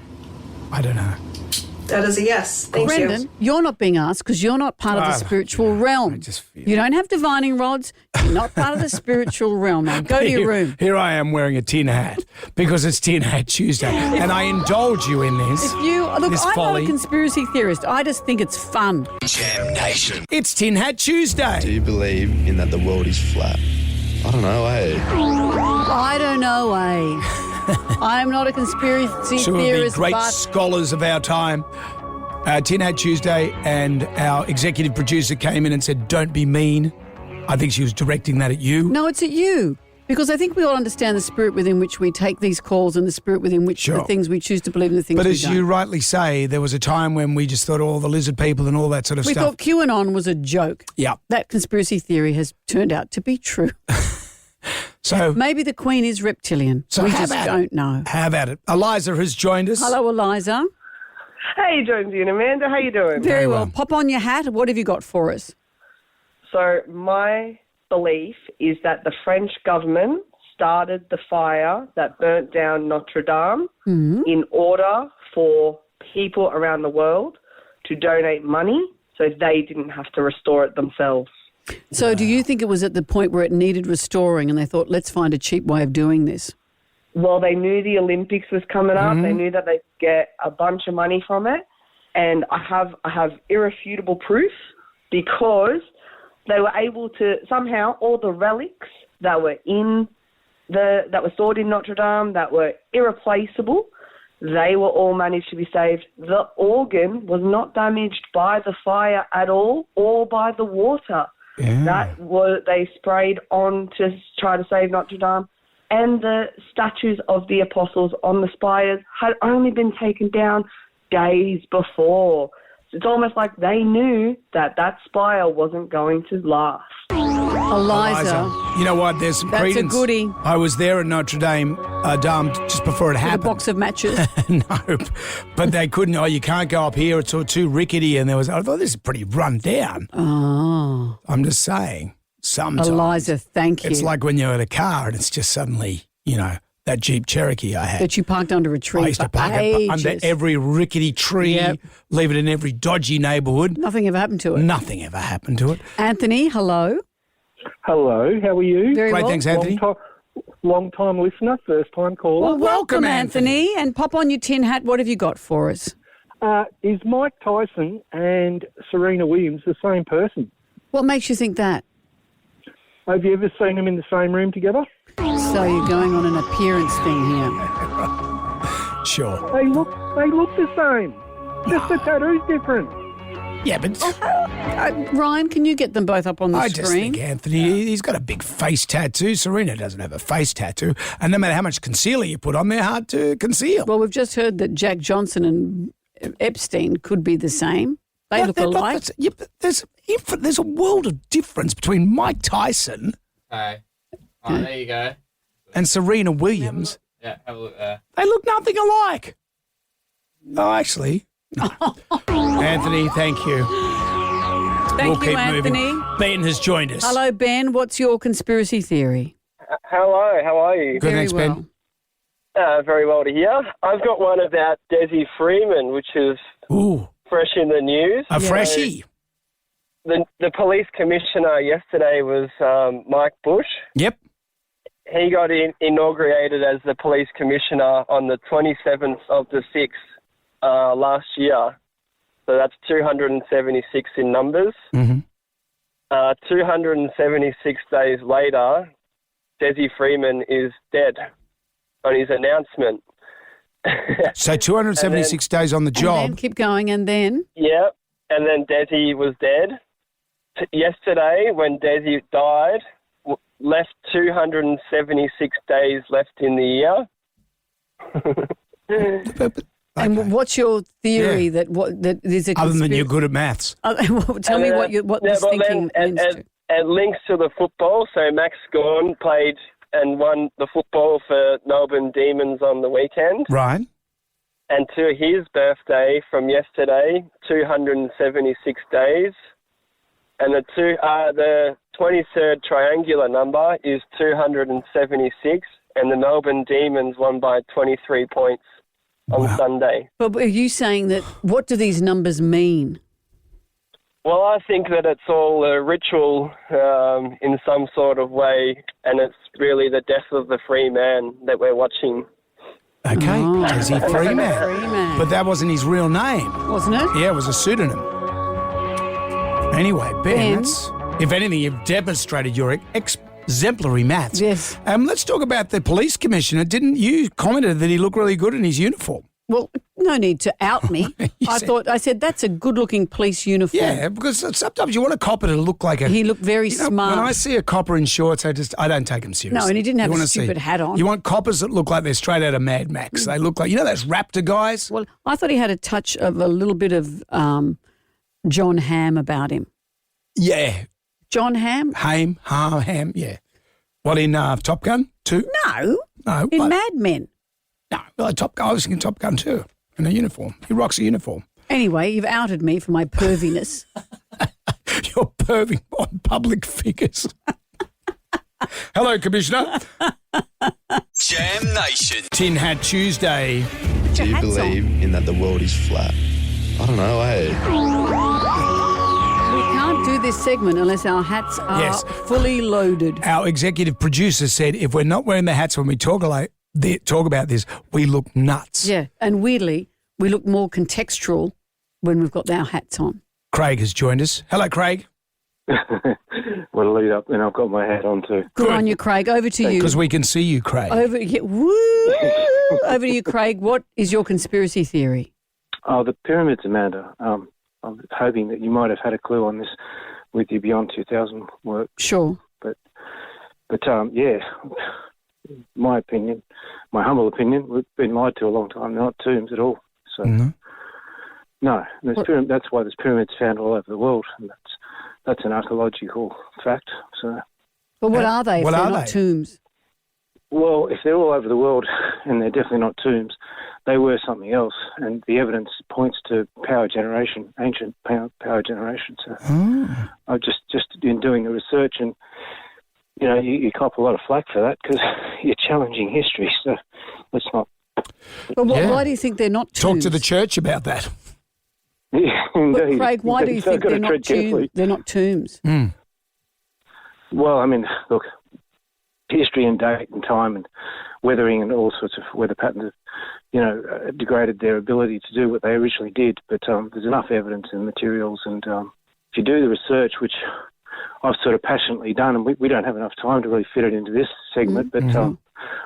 I don't know. That is a yes. Thank Brendan, you. you're not being asked because you're not part of the spiritual realm. You don't have divining rods. You're not part of the spiritual realm. Now go to your room. Here I am wearing a tin hat because it's Tin Hat Tuesday, and I indulge you in this. If you look, this I'm folly. not a conspiracy theorist. I just think it's fun. Jam Nation. It's Tin Hat Tuesday. Do you believe in that the world is flat? I don't know, eh? I don't know, eh? I'm not a conspiracy Some of the theorist, great but scholars of our time. Tin Hat Tuesday, and our executive producer came in and said, "Don't be mean." I think she was directing that at you. no, it's at you. Because I think we all understand the spirit within which we take these calls and the spirit within which the things we choose to believe and the things But we as don't. you rightly say, there was a time when we just thought all the lizard people and all that sort of We stuff. thought QAnon was a joke. Yeah. That conspiracy theory has turned out to be true. So maybe the Queen is reptilian. So we how just about don't it? know. How about it? Eliza has joined us. Hello, Eliza. Hey, Jonesy and Amanda, how you doing? Very well. Pop on your hat. What have you got for us? So my belief is that the French government started the fire that burnt down Notre Dame in order for people around the world to donate money so they didn't have to restore it themselves. So do you think it was at the point where it needed restoring and they thought, let's find a cheap way of doing this? Well, they knew the Olympics was coming up. They knew that they'd get a bunch of money from it. And I have irrefutable proof because they were able to somehow all the relics that were stored in Notre Dame that were irreplaceable, they were all managed to be saved. The organ was not damaged by the fire at all or by the water. That they sprayed on to try to save Notre Dame. And the statues of the apostles on the spires had only been taken down days before. So it's almost like they knew that that spire wasn't going to last. Eliza. You know what? There's some That's credence. a goodie. I was there at Notre Dame just before it With a happened. box of matches. No, but they couldn't. Oh, you can't go up here. It's all too rickety. And I thought, this is pretty run down. Oh. I'm just saying. Sometimes. Eliza, thank you. It's like when you're in a car and it's just suddenly, that Jeep Cherokee I had. That you parked under a tree I used for to park it ages. under every rickety tree, leave it in every dodgy neighbourhood. Nothing ever happened to it. Nothing ever happened to it. Anthony, hello. Hello, how are you? Very Great, well. thanks, Anthony. Long-time listener, first-time caller. Well, welcome, Anthony. And pop on your tin hat. What have you got for us? Is Mike Tyson and Serena Williams the same person? What makes you think that? Have you ever seen them in the same room together? So you're going on an appearance thing here. Sure. They look the same. Just the tattoo's different. Yeah, but Ryan, can you get them both up on the I screen? just think Anthony, he's got a big face tattoo. Serena doesn't have a face tattoo. And no matter how much concealer you put on, they're hard to conceal. Well, we've just heard that Jack Johnson and Epstein could be the same. They look alike. But there's a world of difference between Mike Tyson Okay. All right, there you go. and Serena Williams. Yeah, have a look there. They look nothing alike. Oh, actually, no. Anthony, thank you. Thank we'll you, keep Anthony. moving. Ben has joined us. Hello, Ben. What's your conspiracy theory? Hello, how are you? Good, thanks, well. Ben. Very well to hear. I've got one about Desi Freeman, which is fresh in the news. A freshie. The police commissioner yesterday was Mike Bush. Yep. He got inaugurated as the police commissioner on the 27th of the 6th last year. So that's 276 in numbers. Mm-hmm. 276 days later, Desi Freeman is dead on his announcement. So 276 days on the job. And then keep going, and then? Yeah, and then Desi was dead. Yesterday, when Desi died, left 276 days left in the year. And what's your theory that there's a Other than you're good at maths. Tell me what this thinking means to. It links to the football. So Max Gawn played and won the football for Melbourne Demons on the weekend. Right. And to his birthday from yesterday, 276 days. And the 23rd triangular number is 276, and the Melbourne Demons won by 23 points on Sunday. But are you saying that, what do these numbers mean? Well, I think that it's all a ritual in some sort of way, and it's really the death of the free man that we're watching. Okay, Desi Freeman. But that wasn't his real name. Wasn't it? Yeah, it was a pseudonym. Anyway, Ben, if anything, you've demonstrated your exemplary maths. Yes. Let's talk about the police commissioner. Didn't you commented that he looked really good in his uniform? Well, no need to out me. I said that's a good-looking police uniform. Yeah, because sometimes you want a copper to look like a... He looked very smart. When I see a copper in shorts, I don't take him seriously. No, and he didn't have a stupid hat on. You want coppers that look like they're straight out of Mad Max. They look like, those Raptor guys? Well, I thought he had a touch of a little bit of John Hamm about him. Yeah. John Hamm? Ham, yeah. What, in Top Gun 2? No, in Mad Men. No, well, I was thinking Top Gun 2 in a uniform. He rocks a uniform. Anyway, you've outed me for my perviness. You're perving on public figures. Hello, Commissioner. Jam Nation. Tin Hat Tuesday. Do you believe in that the world is flat? I don't know, We can't do this segment unless our hats are fully loaded. Our executive producer said if we're not wearing the hats when we talk about this, we look nuts. Yeah, and weirdly, we look more contextual when we've got our hats on. Craig has joined us. Hello, Craig. What a lead up, and I've got my hat on too. Good on you, Craig. Over to you. Because we can see you, Craig. Over to you, Craig. What is your conspiracy theory? Oh, the pyramids, Amanda. I'm hoping that you might have had a clue on this with your Beyond 2000 work. Sure. But yeah, my opinion, my humble opinion, we've been lied to a long time. They're not tombs at all. So, no, that's why there's pyramids found all over the world, and that's an archaeological fact. So, but what are they if they're not tombs? Well, if they're all over the world and they're definitely not tombs, they were something else, and the evidence points to power generation, ancient power generation. So I've just been doing the research, and you cop a lot of flack for that because you're challenging history. So let's not. But why do you think they're not tombs? Talk to the church about that. Yeah, indeed. But Craig, why do you think they're not tombs? They're not tombs. Well, I mean, look, history and date and time and weathering and all sorts of weather patterns have, degraded their ability to do what they originally did. But there's enough evidence and materials, and if you do the research, which I've sort of passionately done, and we don't have enough time to really fit it into this segment, but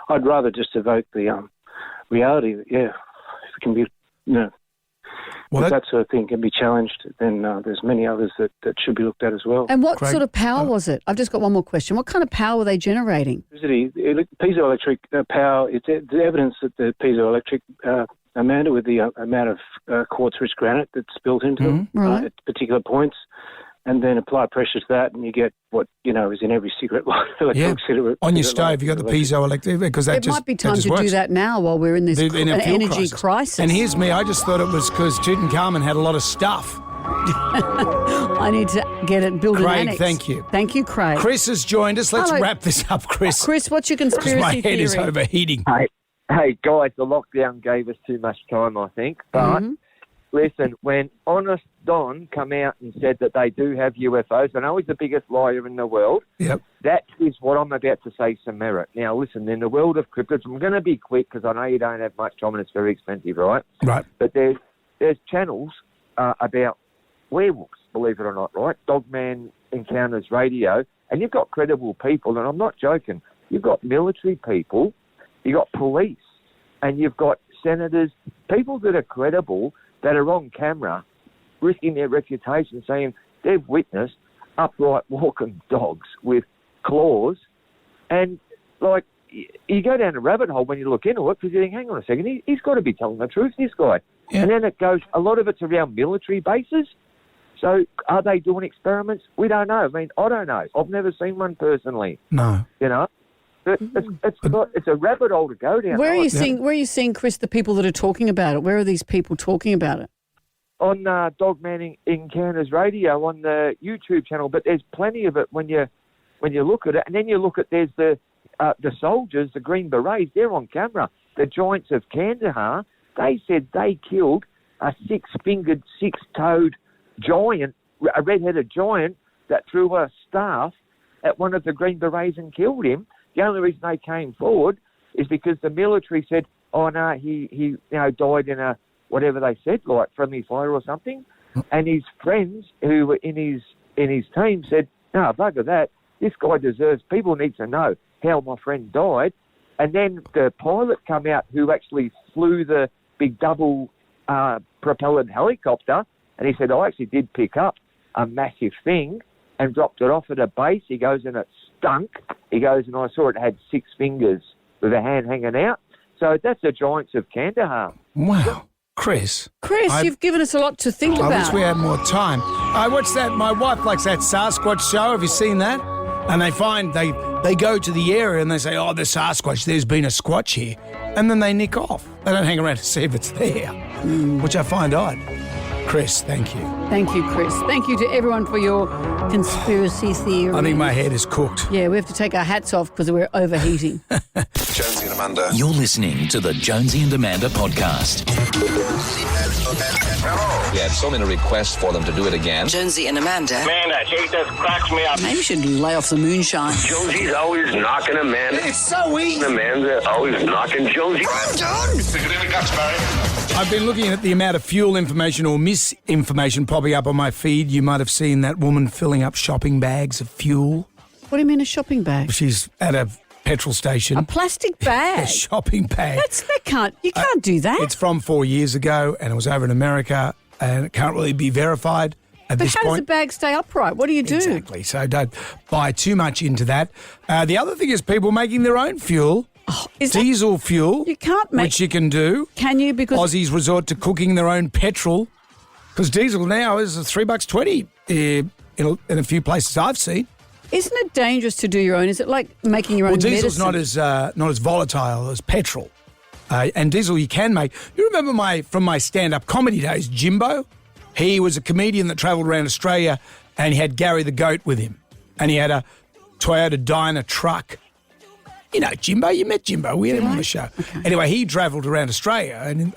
I'd rather just evoke the reality that, if it can be, Well, if that sort of thing can be challenged, then there's many others that should be looked at as well. And what sort of power was it? I've just got one more question. What kind of power were they generating? Piezoelectric power, it's the evidence that the piezoelectric, Amanda, with the amount of quartz-rich granite that's built into them at particular points, and then apply pressure to that, and you get what, is in every cigarette lighter. On your stove, you got the piezoelectric, because that It might be time to do that now while we're in this energy crisis. And here's me, I just thought it was because Tutankhamun had a lot of stuff. I need to build an annex. Thank you. Thank you, Craig. Chris has joined us. Let's wrap this up, Chris. Chris, what's your conspiracy theory? My head is overheating. Hey, guys, the lockdown gave us too much time, I think. But listen, when Honest Don come out and said that they do have UFOs, I know he's the biggest liar in the world. Yep. That is what I'm about to say some merit. Now, listen, in the world of cryptids, I'm going to be quick because I know you don't have much time and it's very expensive, right? Right. But there's channels about werewolves, believe it or not, right? Dogman Encounters Radio, and you've got credible people, and I'm not joking. You've got military people, you've got police, and you've got senators, people that are credible, that are on camera, risking their reputation, saying they've witnessed upright walking dogs with claws, and you go down a rabbit hole when you look into it because you think, hang on a second, he's got to be telling the truth, this guy. Yeah. And then it goes, a lot of it's around military bases. So are they doing experiments? We don't know. I mean, I don't know. I've never seen one personally. No. It's a rabbit hole to go down. Where are you seeing, Chris, the people that are talking about it? Where are these people talking about it? On Dogman Encounters Radio on the YouTube channel, but there's plenty of it when you look at it, and then you look at there's the soldiers, the Green Berets, they're on camera. The Giants of Kandahar, they said they killed a six-fingered, six-toed giant, a red-headed giant that threw a staff at one of the Green Berets and killed him. The only reason they came forward is because the military said, "Oh no, he died in a whatever they said, like friendly fire or something," and his friends who were in his team said, "No, bugger that. This guy deserves. People need to know how my friend died." And then the pilot come out who actually flew the big double propellant helicopter, and he said, "I actually did pick up a massive thing and dropped it off at a base." He goes, and it stunk. He goes, and I saw it had 6 fingers with a hand hanging out. So that's the Giants of Kandahar. Wow. Chris, you've given us a lot to think about. I wish we had more time. I watched that. My wife likes that Sasquatch show. Have you seen that? And they go to the area and they say, "Oh, the Sasquatch, there's been a squatch here." And then they nick off. They don't hang around to see if it's there, which I find odd. Chris, thank you. Thank you, Chris. Thank you to everyone for your conspiracy theory. I think my head is cooked. Yeah, we have to take our hats off because we're overheating. Jonesy and Amanda. You're listening to the Jonesy and Amanda podcast. We had so many requests for them to do it again. Jonesy and Amanda. Man, that shit just cracks me up. Maybe we should lay off the moonshine. Jonesy's always knocking Amanda. It's so easy. Amanda always knocking Jonesy. I'm done. Stick it in the guts, Barry. I've been looking at the amount of fuel information or misinformation popping up on my feed. You might have seen that woman filling up shopping bags of fuel. What do you mean a shopping bag? She's at a petrol station. A plastic bag? A shopping bag. You can't do that. It's from 4 years ago, and it was over in America, and it can't really be verified at this point. But how does the bag stay upright? What do you do? Exactly, so don't buy too much into that. The other thing is people making their own fuel. Diesel fuel, you can't make, which you can do. Can you? Because Aussies resort to cooking their own petrol, because diesel now is $3.20 in a few places I've seen. Isn't it dangerous to do your own? Is it like making your own medicine? Well, diesel's not as volatile as petrol, and diesel you can make. You remember from my stand-up comedy days, Jimbo? He was a comedian that travelled around Australia, and he had Gary the Goat with him, and he had a Toyota Dyna truck. You know, Jimbo, you met Jimbo. We had him on the show. Okay. Anyway, he travelled around Australia and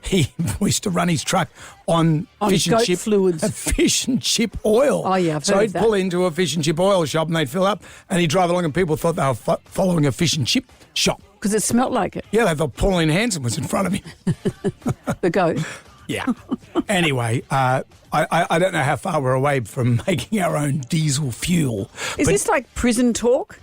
he used to run his truck on fish and chip fluids. Fish and chip oil. Oh, yeah, I've so heard he'd of that. pull into a fish and chip oil shop and they'd fill up and he'd drive along and people thought they were following a fish and chip shop. Because it smelt like it. Yeah, they thought Pauline Hanson was in front of him. The goat. Yeah. Anyway, I don't know how far we're away from making our own diesel fuel. Is this like prison talk?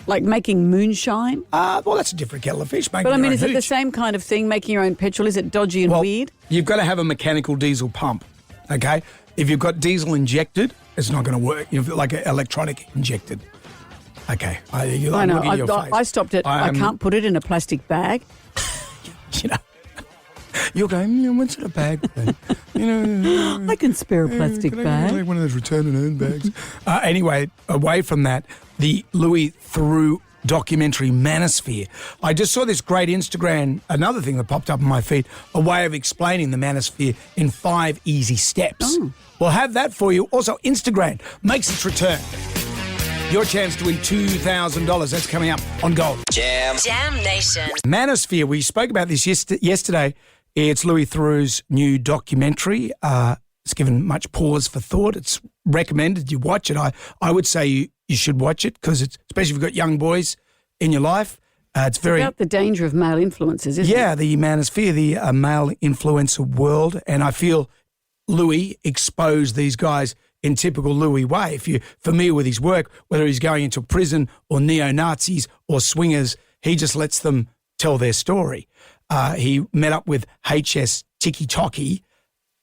Like making moonshine? Well, that's a different kettle of fish. But I mean, is it the same kind of thing, making your own petrol? Is it dodgy and weird? You've got to have a mechanical diesel pump, okay? If you've got diesel injected, it's not going to work. You've got like an electronic injected. Okay. I know. I stopped it. I can't put it in a plastic bag. You know, you're going, what's in a bag? I can spare a plastic bag. Like one of those return and earn bags. Anyway, away from that, the Louis Theroux documentary Manosphere. I just saw this great Instagram, another thing that popped up on my feed, a way of explaining the Manosphere in 5 easy steps. Oh. We'll have that for you. Also, Instagram makes its return. Your chance to win $2,000. That's coming up on Gold. Jam Nation. Manosphere, we spoke about this yesterday. It's Louis Theroux's new documentary. It's given much pause for thought. It's recommended you watch it. I would say you should watch it because it's, especially if you've got young boys in your life. It's very about the danger of male influences, isn't it? Yeah, the Manosphere, the male influencer world. And I feel Louis exposed these guys in typical Louis way. If you're familiar with his work, whether he's going into prison or neo-Nazis or swingers, he just lets them tell their story. He met up with HS Tiki Toki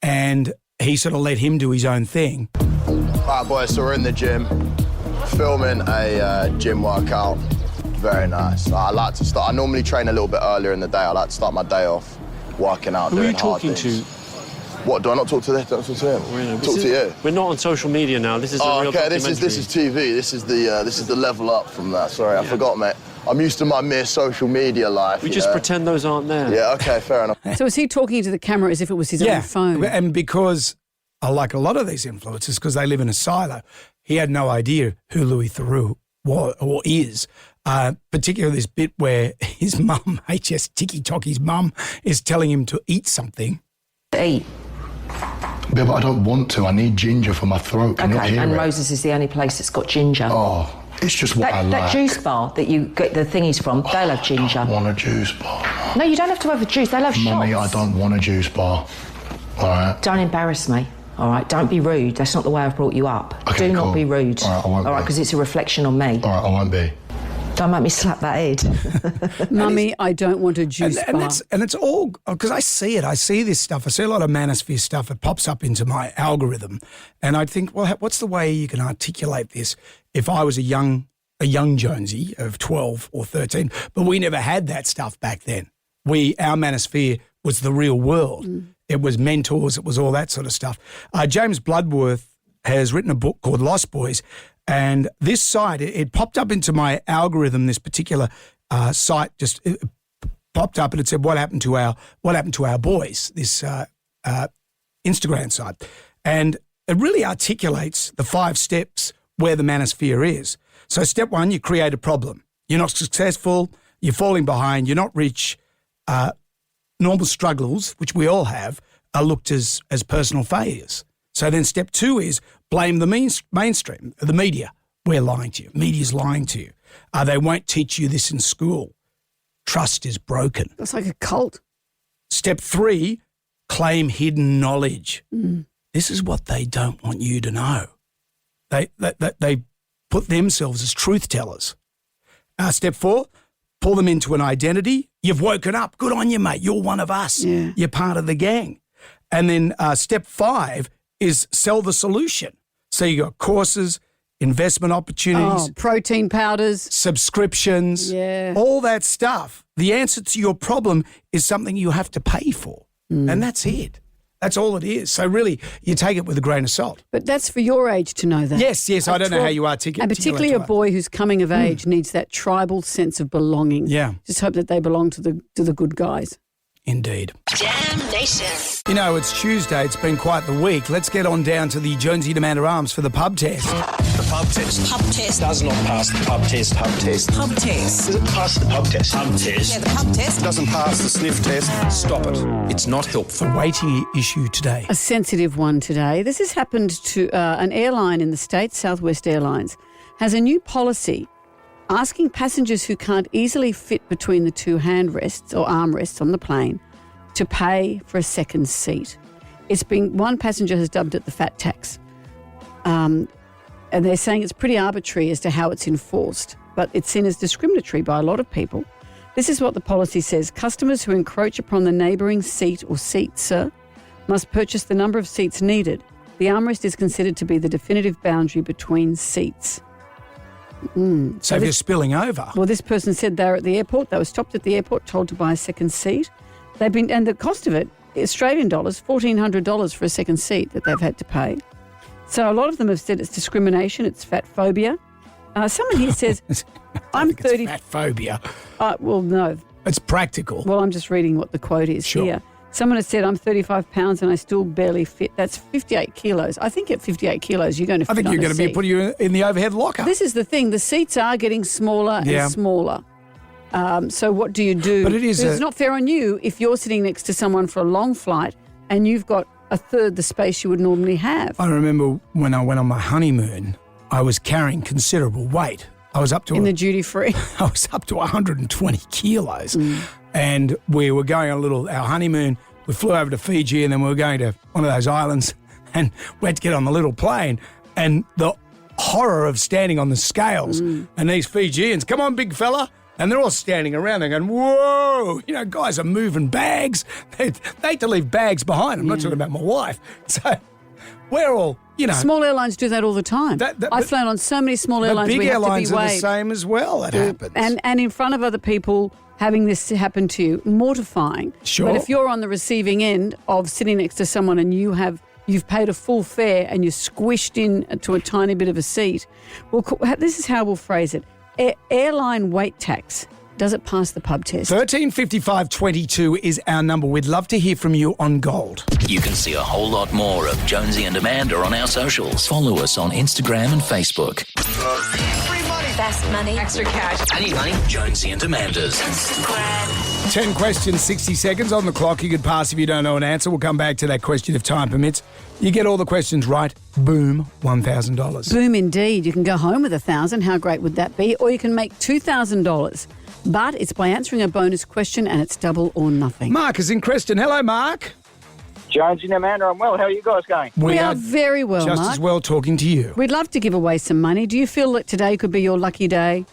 and he sort of let him do his own thing. All right, boys, so we're in the gym, filming a gym workout. Very nice. I like to start, I normally train a little bit earlier in the day. I like to start my day off working out, Who are doing you talking hard things. to? What, do I not talk to this? Don't talk to him? Really? Talk to you. We're not on social media now. This is a real okay, documentary. this is TV. This is the level up from that. Sorry, I forgot, mate. I'm used to my mere social media life. We just pretend those aren't there. Yeah, okay, fair enough. So is he talking to the camera as if it was his own phone? And because I like a lot of these influencers, because they live in a silo, he had no idea who Louis Theroux was or is. Particularly this bit where his mum, HS Tiki Toki's mum, is telling him to eat something. Eat. Yeah, but I don't want to. I need ginger for my throat. Can you not hear and it? Roses is the only place that's got ginger. Oh, it's just what I like. That juice bar that you get the thingies from, they'll have ginger. I don't want a juice bar. No, you don't have to have a juice. They'll have Mummy, shots. I don't want a juice bar. All right. Don't embarrass me. All right, don't be rude. That's not the way I've brought you up. Okay, Do not cool. be rude. All right, I won't be. because it's a reflection on me. All right, I won't be. Don't make me slap that head. Mummy, I don't want a juice bar. And it's all, because I see it. I see this stuff. I see a lot of Manosphere stuff. It pops up into my algorithm. And I'd think, well, what's the way you can articulate this if I was a young Jonesy of 12 or 13? But we never had that stuff back then. Our Manosphere was the real world. It was mentors. It was all that sort of stuff. James Bloodworth has written a book called Lost Boys. And this site, it popped up into my algorithm, this particular site just popped up and it said, what happened to our boys, this Instagram site. And it really articulates the 5 steps where the Manosphere is. So step 1, you create a problem. You're not successful, you're falling behind, you're not rich. Normal struggles, which we all have, are looked as personal failures. So then step 2 is blame the mainstream, the media. We're lying to you. Media's lying to you. They won't teach you this in school. Trust is broken. That's like a cult. Step 3, claim hidden knowledge. This is what they don't want you to know. They put themselves as truth tellers. Step 4, pull them into an identity. You've woken up. Good on you, mate. You're one of us. Yeah. You're part of the gang. And then step 5 is sell the solution. So you got courses, investment opportunities, protein powders, subscriptions, all that stuff. The answer to your problem is something you have to pay for. And that's it. That's all it is. So really, you take it with a grain of salt. But that's for your age to know that. Yes. I don't know how you articulate. And particularly a boy who's coming of age needs that tribal sense of belonging. Yeah. Just hope that they belong to the good guys. Indeed. Jam Nation. You know, it's Tuesday. It's been quite the week. Let's get on down to the Jonesy and Amanda Arms for the pub test. The pub test. Pub test. Does not pass the pub test. Pub test. Pub test. Does it pass the pub test? Pub test. Yeah, the pub test. Doesn't pass the sniff test. Stop it. It's not helpful. A weighty issue today. A sensitive one today. This has happened to an airline in the States, Southwest Airlines, has a new policy asking passengers who can't easily fit between the 2 handrests or armrests on the plane to pay for a second seat. One passenger has dubbed it the fat tax. and they're saying it's pretty arbitrary as to how it's enforced, but it's seen as discriminatory by a lot of people. This is what the policy says. Customers who encroach upon the neighbouring seat or seats, sir, must purchase the number of seats needed. The armrest is considered to be the definitive boundary between seats. So if you're spilling over. Well, this person said they're at the airport. They were stopped at the airport, told to buy a second seat. And the cost of it, Australian dollars, $1,400 for a second seat that they've had to pay. So a lot of them have said it's discrimination, it's fat phobia. Someone here says, I'm 30. It's fat phobia. Well, no. It's practical. Well, I'm just reading what the quote is here. Someone has said, I'm 35 pounds and I still barely fit. That's 58 kilos. I think at 58 kilos, you're going to fit I think on you're going to be seat. putting you in the overhead locker. This is the thing. The seats are getting smaller and smaller. So what do you do? But it's not fair on you if you're sitting next to someone for a long flight and you've got a third the space you would normally have. I remember when I went on my honeymoon, I was carrying considerable weight. I was up to the duty free. I was up to 120 kilos, and we were going on our honeymoon. We flew over to Fiji, and then we were going to one of those islands, and we had to get on the little plane, and the horror of standing on the scales, and these Fijians, come on, big fella. And they're all standing around. They're going, whoa, guys are moving bags. They hate to leave bags behind. I'm not talking about my wife. So we're all, Small airlines do that all the time. I've flown on so many small airlines. The big we have airlines to be are the weighed. same as well. It happens. And in front of other people, having this happen to you, mortifying. Sure. But if you're on the receiving end of sitting next to someone and you've paid a full fare and you're squished in to a tiny bit of a seat, this is how we'll phrase it. Airline weight tax. Does it pass the pub test? 135522 is our number. We'd love to hear from you on Gold. You can see a whole lot more of Jonesy and Amanda on our socials. Follow us on Instagram and Facebook. Fast money. Extra cash. I need money. Jonesy and Amanda's. Instagram. 10 questions, 60 seconds on the clock. You could pass if you don't know an answer. We'll come back to that question if time permits. You get all the questions right, boom, $1,000. Boom indeed. You can go home with $1,000. How great would that be? Or you can make $2,000. But it's by answering a bonus question and it's double or nothing. Mark is in Creston. Hello, Mark. Jonesy and Amanda, I'm well. How are you guys going? We are very well, just Mark. as well talking to you. We'd love to give away some money. Do you feel that today could be your lucky day?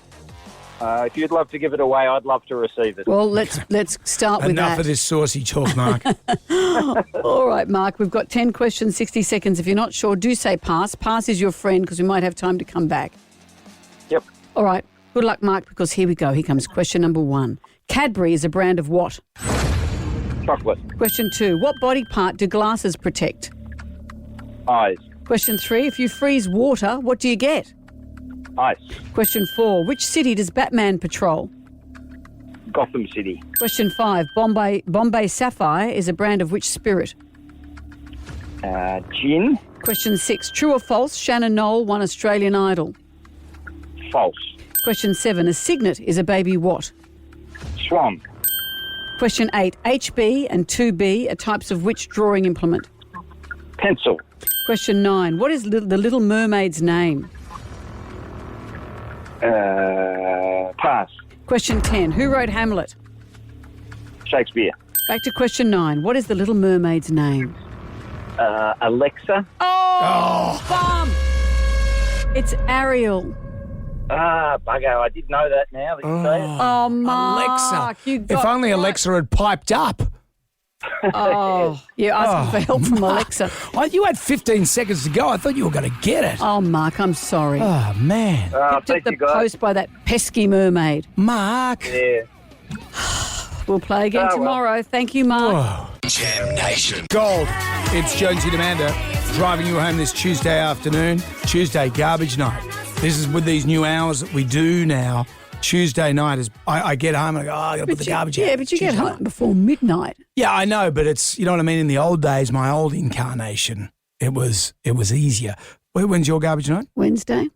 If you'd love to give it away, I'd love to receive it. Well, let's start with that. Enough of this saucy talk, Mark. All right, Mark, we've got 10 questions, 60 seconds. If you're not sure, do say pass. Pass is your friend because we might have time to come back. Yep. All right. Good luck, Mark, because here we go. Here comes question number 1. Cadbury is a brand of what? Chocolate. Question 2. What body part do glasses protect? Eyes. Question 3. If you freeze water, what do you get? Ice. Question 4. Which city does Batman patrol? Gotham City. Question 5. Bombay Sapphire is a brand of which spirit? Gin. Question 6. True or false, Shannon Knoll won Australian Idol? False. Question 7. A signet is a baby what? Swan. Question 8. HB and 2B are types of which drawing implement? Pencil. Question 9. What is the Little Mermaid's name? Pass. Question 10. Who wrote Hamlet? Shakespeare. Back to question 9. What is the Little Mermaid's name? Alexa. Oh, bum! It's Ariel. Bugger, I did know that now that you say it. Oh, Mark, Alexa. you got If only right. Alexa had piped up. Oh, you're asking for help from Mark. Alexa. You had 15 seconds to go. I thought you were going to get it. Oh, Mark, I'm sorry. Oh, man. Picked up the post by that pesky mermaid. Mark. Yeah. We'll play again tomorrow. Thank you, Mark. Jam Nation. Gold. It's Jonesy and Amanda driving you home this Tuesday afternoon. Tuesday garbage night. This is with these new hours that we do now. Tuesday night is I get home and I go, I got to put the garbage out. Yeah, but you get home before midnight. Yeah, I know, but it's, you know what I mean? In the old days, my old incarnation, it was easier. When's your garbage night? Wednesday.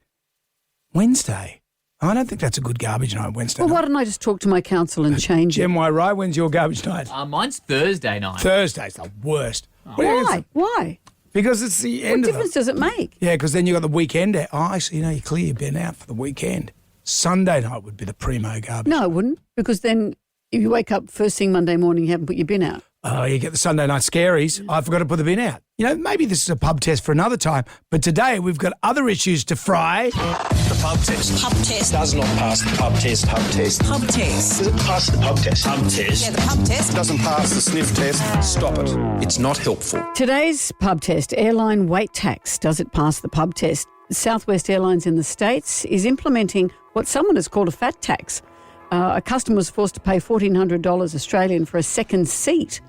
Wednesday? I don't think that's a good garbage night, Wednesday Well, night. why don't I just talk to my council and change it? Am I right? When's your garbage night? Mine's Thursday night. Thursday's the worst. Why? Why? Because it's the What end of difference does it make? Yeah, because then you got the weekend out. Oh, actually, you clear your bin out for the weekend. Sunday night would be the primo garbage. No, it wouldn't, because then if you wake up first thing Monday morning, you haven't put your bin out. Oh, you get the Sunday night scaries. I forgot to put the bin out. Maybe this is a pub test for another time, but today we've got other issues to fry. The pub test. Pub test. Does not pass the pub test. Pub test. Does it pass the pub test? Pub test. Yeah, the pub test. Doesn't pass the sniff test. Stop it. It's not helpful. Today's pub test, airline weight tax. Does it pass the pub test? Southwest Airlines in the States is implementing what someone has called a fat tax. A customer was forced to pay $1,400 Australian for a second seat.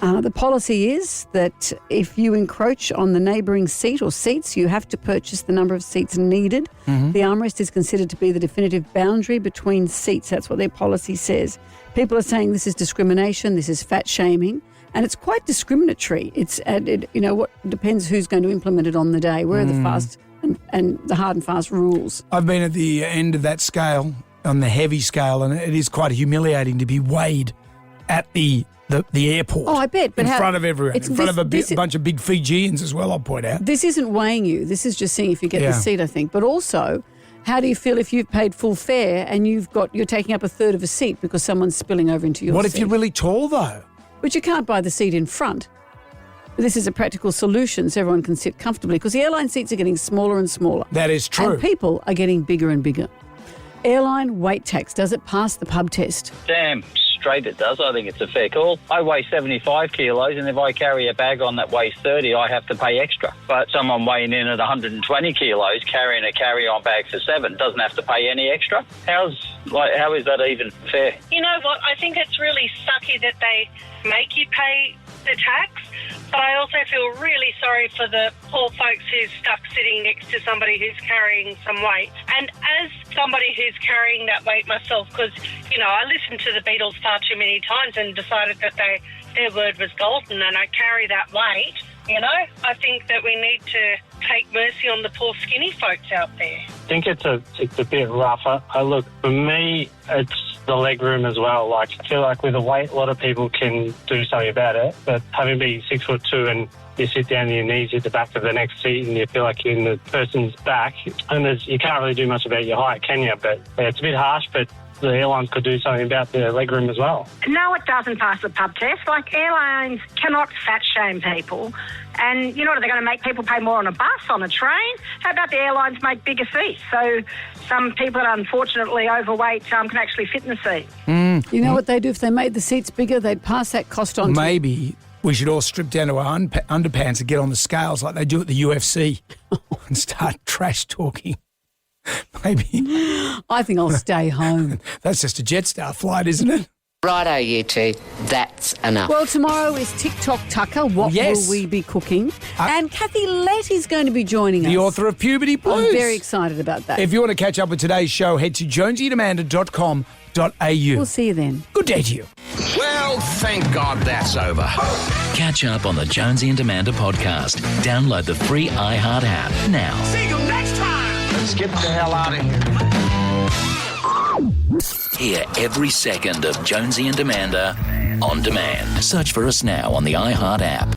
The policy is that if you encroach on the neighbouring seat or seats, you have to purchase the number of seats needed. Mm-hmm. The armrest is considered to be the definitive boundary between seats. That's what their policy says. People are saying this is discrimination, this is fat shaming, and it's quite discriminatory. What depends who's going to implement it on the day. Where are the fast and the hard and fast rules? I've been at the end of that scale, on the heavy scale, and it is quite humiliating to be weighed at the airport. Oh, I bet. But in front of everyone. In front of a bunch of big Fijians as well, I'll point out. This isn't weighing you. This is just seeing if you get the seat, I think. But also, how do you feel if you've paid full fare and you're taking up a third of a seat because someone's spilling over into your seat? What if you're really tall, though? But you can't buy the seat in front. This is a practical solution so everyone can sit comfortably because the airline seats are getting smaller and smaller. That is true. And people are getting bigger and bigger. Airline weight tax, does it pass the pub test? Damn straight it does. I think it's a fair call. I weigh 75 kilos, and if I carry a bag on that weighs 30, I have to pay extra. But someone weighing in at 120 kilos carrying a carry-on bag for 7 doesn't have to pay any extra. How is that even fair? You know what? I think it's really sucky that they make you pay the tax, but I also feel really sorry for the poor folks who's stuck sitting next to somebody who's carrying some weight. And as somebody who's carrying that weight myself, because, I listened to the Beatles far too many times and decided that their word was golden, and I carry that weight, I think that we need to take mercy on the poor skinny folks out there. I think it's a bit rougher. Look, for me, it's the leg room as well. I feel like with the weight, a lot of people can do something about it, but having been 6'2" and you sit down on your knees at the back of the next seat and you feel like you're in the person's back, and you can't really do much about your height, can you? But it's a bit harsh, but the airlines could do something about the legroom as well. No, it doesn't pass the pub test. Airlines cannot fat shame people. And they're going to make people pay more on a bus, on a train. How about the airlines make bigger seats? So some people that are unfortunately overweight can actually fit in the seat. You know what they do if they made the seats bigger? They'd pass that cost on Maybe we should all strip down to our underpants and get on the scales like they do at the UFC and start trash talking. Maybe. I think I'll stay home. That's just a Jetstar flight, isn't it? Righto, you two. That's enough. Well, tomorrow is TikTok Tucker. What will we be cooking? And Kathy Lett is going to be joining us. The author of Puberty Blues. I'm very excited about that. If you want to catch up with today's show, head to jonesyandamanda.com.au. We'll see you then. Good day to you. Well, thank God that's over. Catch up on the Jonesy and Amanda podcast. Download the free iHeart app now. See you next time. Let's get the hell out of here. Hear every second of Jonesy and Amanda on demand. Search for us now on the iHeart app.